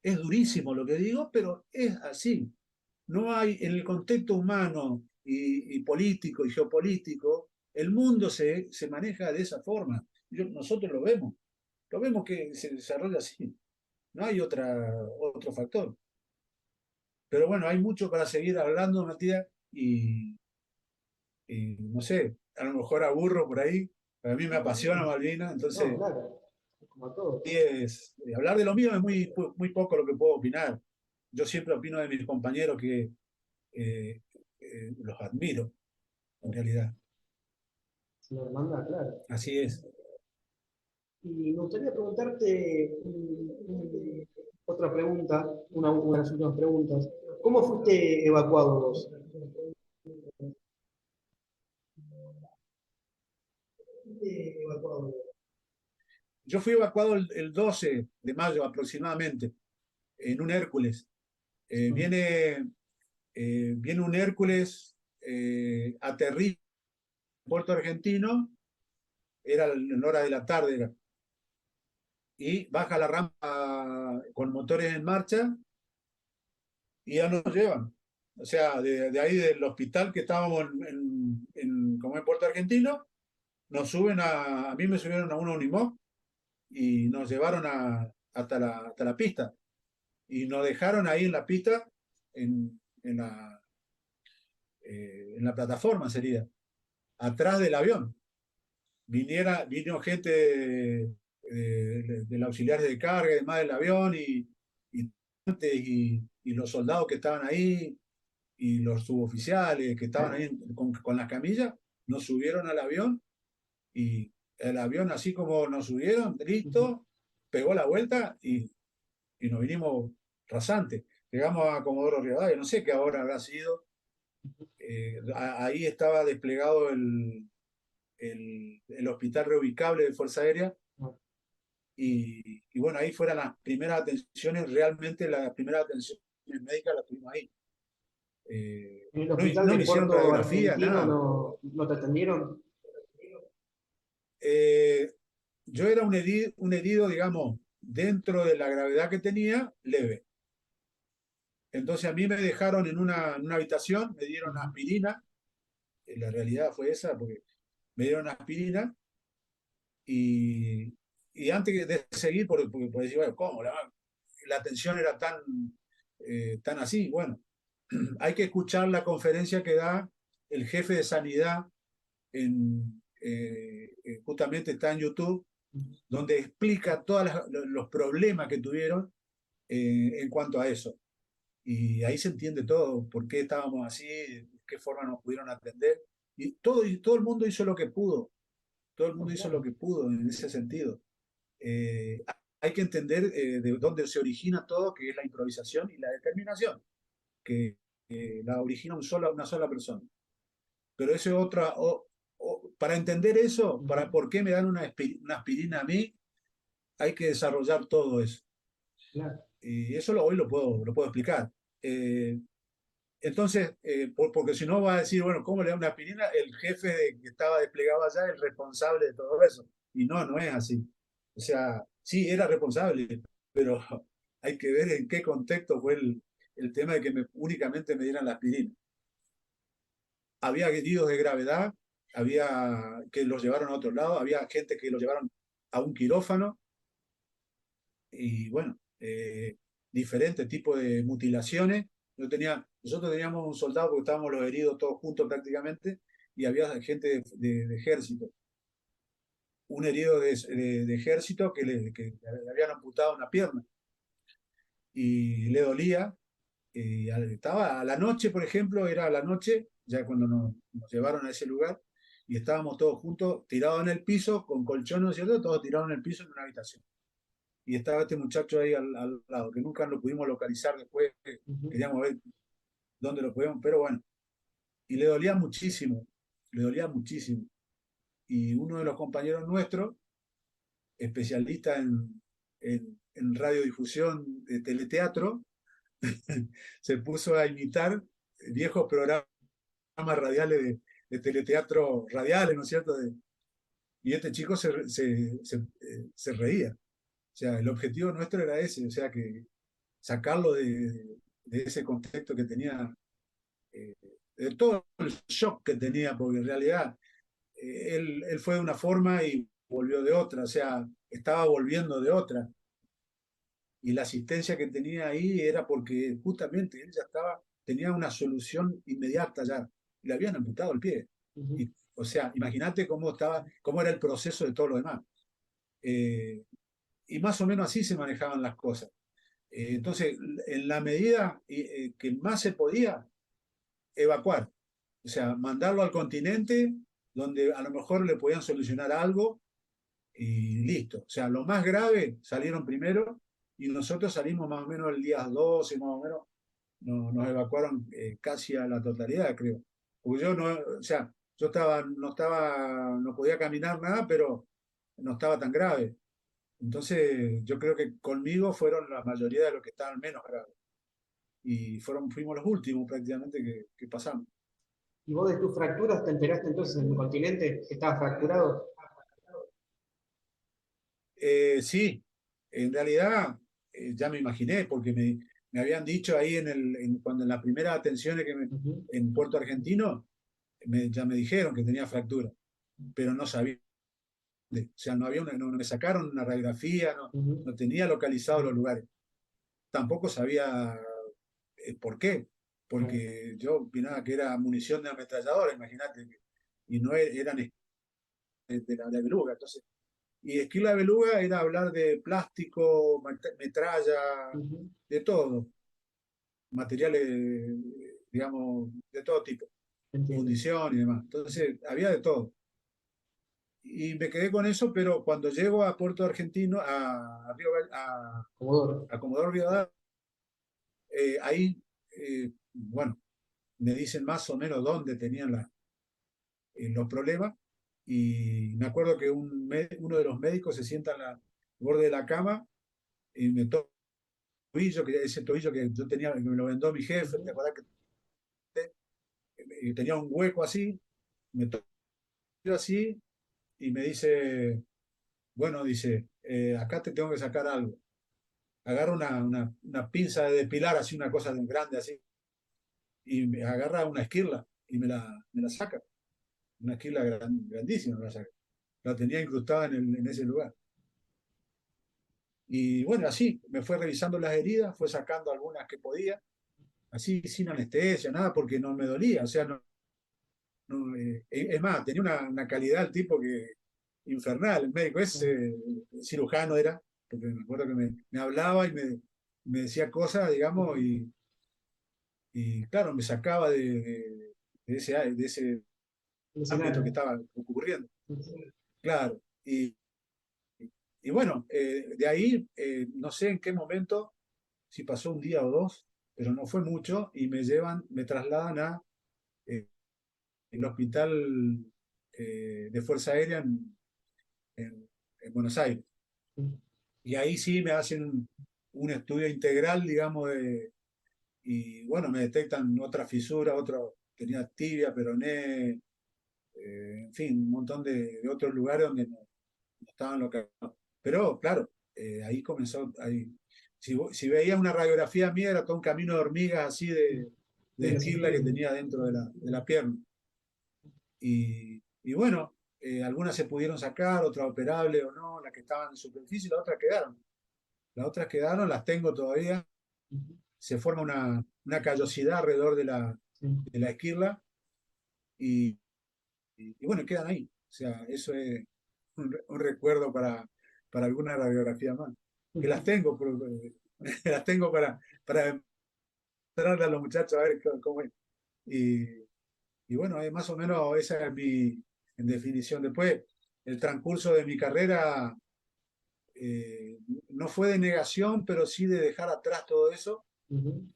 Es durísimo lo que digo, pero es así. No hay, en el contexto humano y político y geopolítico, el mundo se maneja de esa forma. Nosotros lo vemos que se desarrolla así. No hay otro factor. Pero bueno, hay mucho para seguir hablando, Matías, y no sé, a lo mejor aburro por ahí. A mí me apasiona Malvinas, No, entonces claro, como a todos. hablar de lo mío es muy poco lo que puedo opinar. Yo siempre opino de mis compañeros que eh, los admiro, en realidad. Es una hermandad, claro. Así es. Y me gustaría preguntarte otra pregunta, una de las últimas preguntas. ¿Cómo fuiste evacuado vos? Fuiste evacuado. Yo fui evacuado el 12 de mayo aproximadamente, en un Hércules. Eh, viene, Viene un Hércules, aterriza en Puerto Argentino, era en hora de la tarde, era. Y baja la rampa con motores en marcha y ya nos llevan. O sea, de ahí del hospital que estábamos como en Puerto Argentino, nos suben a mí me subieron a una Unimog y nos llevaron hasta la pista. Y nos dejaron ahí en la pista, en la plataforma sería, atrás del avión. Vino gente del auxiliar de carga y demás del avión y los soldados que estaban ahí y los suboficiales que estaban ahí con las camillas, nos subieron al avión y el avión así como nos subieron, listo, pegó la vuelta y nos vinimos rasantes. Llegamos a Comodoro Rivadavia, no sé qué ahora habrá sido. Ahí estaba desplegado el hospital reubicable de Fuerza Aérea y bueno, ahí fueron las primeras atenciones, realmente las primeras atenciones médicas las tuvimos ahí. ¿En el No, hospital no de me hicieron Puerto radiografía, Argentino nada. no te atendieron? Eh, yo era un herido, digamos, dentro de la gravedad que tenía, leve. Entonces a mí me dejaron en una habitación, me dieron aspirina, la realidad fue esa, porque me dieron aspirina y, y antes de seguir, por decir, bueno, ¿cómo? La tensión era tan así, bueno, hay que escuchar la conferencia que da el jefe de sanidad, justamente está en YouTube, donde explica todos los problemas que tuvieron en cuanto a eso. Y ahí se entiende todo, por qué estábamos así, de qué forma nos pudieron atender. Y todo el mundo hizo lo que pudo, todo el mundo hizo lo que pudo en ese sentido. Eh, Hay que entender de dónde se origina todo, que es la improvisación y la determinación, que la origina una sola persona. Pero eso es otra, para entender eso, para por qué me dan una aspirina a mí, hay que desarrollar todo eso. Claro. Y eso hoy lo puedo explicar. Eh, Entonces, porque si no va a decir, bueno, ¿cómo le da una aspirina? El jefe que estaba desplegado allá es el responsable de todo eso. Y no, no es así. O sea, sí, era responsable, pero hay que ver en qué contexto fue el tema de que únicamente me dieran la aspirina. Había heridos de gravedad, había que los llevaron a otro lado, había gente que los llevaron a un quirófano y bueno, diferentes tipos de mutilaciones. Nosotros teníamos un soldado porque estábamos los heridos todos juntos prácticamente y había gente de ejército. Un herido de ejército que le habían amputado una pierna y le dolía. Y estaba a la noche, por ejemplo, era a la noche, ya cuando nos llevaron a ese lugar, y estábamos todos juntos, tirados en el piso, con colchones, ¿cierto? Todos tirados en el piso en una habitación. Y estaba este muchacho ahí al lado, que nunca lo pudimos localizar después, queríamos ver dónde lo podíamos, pero bueno. Y le dolía muchísimo. Y uno de los compañeros nuestros, especialista en radiodifusión de teleteatro, se puso a imitar viejos programas radiales de teleteatro radiales, ¿no es cierto? Y este chico se reía. O sea, el objetivo nuestro era ese, o sea, que sacarlo de ese contexto que tenía, eh, de todo el shock que tenía, porque en realidad él fue de una forma y volvió de otra, o sea, estaba volviendo de otra. Y la asistencia que tenía ahí era porque justamente él ya tenía una solución inmediata ya. Le habían amputado el pie. Y, o sea, imagínate cómo era el proceso de todo lo demás. Eh, y más o menos así se manejaban las cosas. Entonces, en la medida que más se podía, evacuar. O sea, mandarlo al continente donde a lo mejor le podían solucionar algo y listo. O sea, lo más grave salieron primero y nosotros salimos más o menos el día 12, más o menos, nos evacuaron casi a la totalidad, creo. Porque yo no, o sea, no podía caminar nada, pero no estaba tan grave. Entonces, yo creo que conmigo fueron la mayoría de los que estaban menos graves. Y fuimos los últimos prácticamente que pasamos. ¿Y vos de tus fracturas te enteraste entonces en el continente que estabas fracturado? Sí, en realidad ya me imaginé, porque me habían dicho ahí cuando en las primeras atenciones Ujú, en Puerto Argentino, ya me dijeron que tenía fractura, pero no sabía. O sea, no había no me sacaron una radiografía, ujú, no tenía localizados los lugares. Tampoco sabía por qué, claro, porque yo opinaba que era munición de ametralladora, imagínate, y no eran de la beluga. Entonces, y esquila de beluga era hablar de plástico, metralla, ujú, de todo, materiales, digamos, de todo tipo, entiendo. fundición y demás. Entonces, había de todo. Y me quedé con eso, pero cuando llego a Puerto Argentino, Comodoro. a Comodoro Rivadavia, ahí, bueno, me dicen más o menos dónde tenían los problemas. Y me acuerdo que uno de los médicos se sienta en el borde de la cama y me toca el tobillo, que ese tobillo que yo tenía, que me lo vendó mi jefe, ¿te Ujú, acuerdas que tenía un hueco así? Me toca así y me dice, bueno, dice, acá te tengo que sacar algo. Agarra una pinza de depilar, así, una cosa grande así, y me agarra una esquirla y me la saca. Una esquila grandísima me la saca. La tenía incrustada en ese lugar. Y bueno, así, me fue revisando las heridas, fue sacando algunas que podía, así sin anestesia, nada, porque no me dolía. O sea, es más, tenía una calidad el tipo que infernal, el médico ese, cirujano era, porque me acuerdo que me hablaba y me decía cosas, digamos, ujú, y claro, me sacaba de ese el ámbito que escenario. estaba ocurriendo. Ujú, Claro, y bueno, de ahí, no sé en qué momento, si pasó un día o dos, pero no fue mucho, y me trasladan a el hospital de Fuerza Aérea en- en Buenos Aires. ujú, Y ahí sí me hacen un estudio integral, digamos, y bueno, me detectan otra fisura, tenía tibia, peroné, en fin, un montón de otros lugares donde no estaban localizados. Pero claro, ahí comenzó, si veía una radiografía mía era todo un camino de hormigas así de sí, lo esquirla que sentí. tenía dentro de la pierna. Y bueno, algunas se pudieron sacar, otras operables o no, las que estaban en superficie, las otras quedaron. Las otras quedaron, las tengo todavía. Ujú, Se forma una callosidad alrededor de la, sí, de la esquirla y, y bueno, quedan ahí. O sea, eso es un recuerdo para alguna radiografía más. Que las ujú, tengo, las tengo para mostrarle a los muchachos a ver cómo es. Y, y bueno, más o menos esa es en definición. Después, el transcurso de mi carrera no fue de negación, pero sí de dejar atrás todo eso. ujú,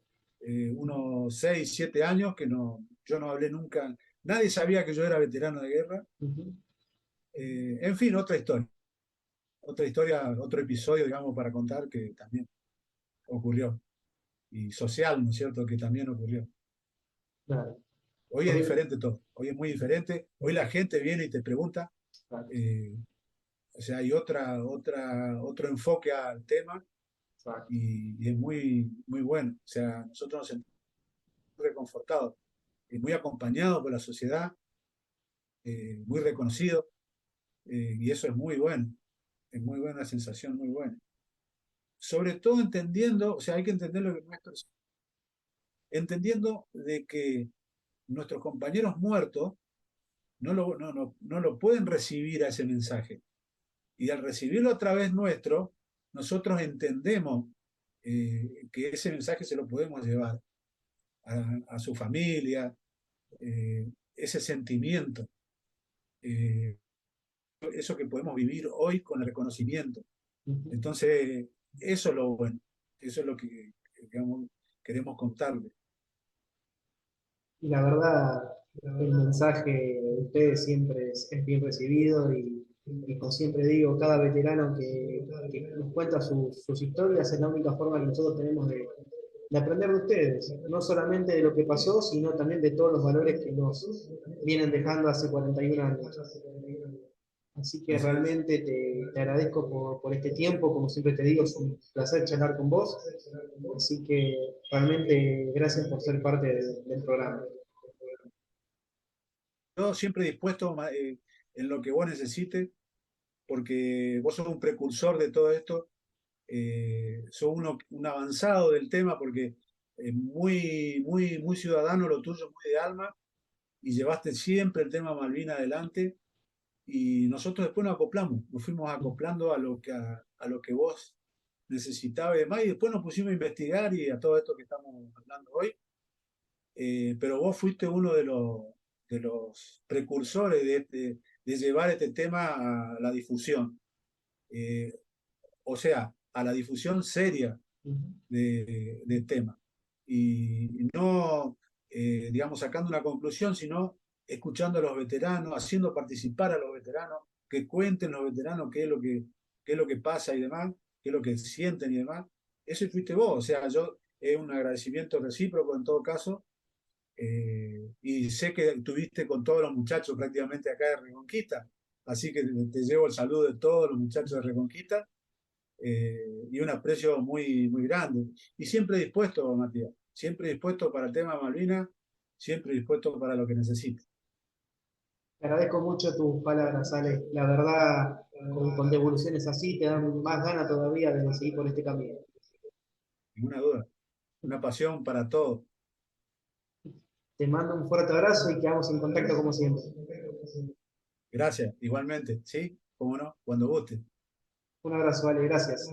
Unos 6 7 años que yo no hablé nunca. Nadie sabía que yo era veterano de guerra. ujú. En fin, otra historia, otro episodio, digamos, para contar que también ocurrió. Y social, ¿no es cierto?, que también ocurrió. Claro. Hoy es Hoy- diferente todo, hoy es muy diferente. Hoy la gente viene y te pregunta, Claro, eh, o sea, hay otro enfoque al tema claro. y es muy, muy bueno. O sea, nosotros nos sentimos reconfortados y muy acompañados por la sociedad, muy reconocidos, y eso es muy buena sensación, muy buena. Sobre todo entendiendo, o sea, hay que entender lo que entendiendo de que nuestros compañeros muertos no lo pueden recibir a ese mensaje. Y al recibirlo a través nuestro, nosotros entendemos que ese mensaje se lo podemos llevar a su familia, ese sentimiento, eh, eso que podemos vivir hoy con el reconocimiento. Ujú. Entonces, eso es lo bueno, eso es lo que digamos, queremos contarle. Y la verdad, el mensaje de ustedes siempre es bien recibido y como siempre digo, cada veterano que nos cuenta sus historias es la única forma que nosotros tenemos de aprender de ustedes, no solamente de lo que pasó, sino también de todos los valores que nos vienen dejando hace 41 años. Así que Así es. realmente te agradezco por este tiempo, como siempre te digo, es un placer charlar con vos, así que realmente gracias por ser parte del programa. Yo siempre dispuesto en lo que vos necesites, porque vos sos un precursor de todo esto, sos un avanzado del tema, porque es muy ciudadano lo tuyo, muy de alma, y llevaste siempre el tema Malvinas adelante, y nosotros después nos fuimos acoplando a lo que vos necesitabas y demás, y después nos pusimos a investigar y a todo esto que estamos hablando hoy. Pero vos fuiste uno de los precursores de llevar este tema a la difusión, eh, o sea, a la difusión seria del tema. Y no, digamos, sacando una conclusión, sino escuchando a los veteranos, haciendo participar a los veteranos, que cuenten los veteranos qué es lo que pasa y demás, qué es lo que sienten y demás. Eso fuiste vos, o sea, yo es un agradecimiento recíproco en todo caso, y sé que estuviste con todos los muchachos prácticamente acá de Reconquista, así que te llevo el saludo de todos los muchachos de Reconquista, y un aprecio muy grande. Y siempre dispuesto, Matías, siempre dispuesto para el tema de Malvinas, siempre dispuesto para lo que necesites. Te agradezco mucho tus palabras, Ale. La verdad, con devoluciones así te dan más ganas todavía de seguir por este camino. Ninguna duda. Una pasión para todos. Te mando un fuerte abrazo y quedamos en contacto como siempre. Gracias, igualmente, ¿sí? Cómo no, cuando guste. Un abrazo, Ale, gracias.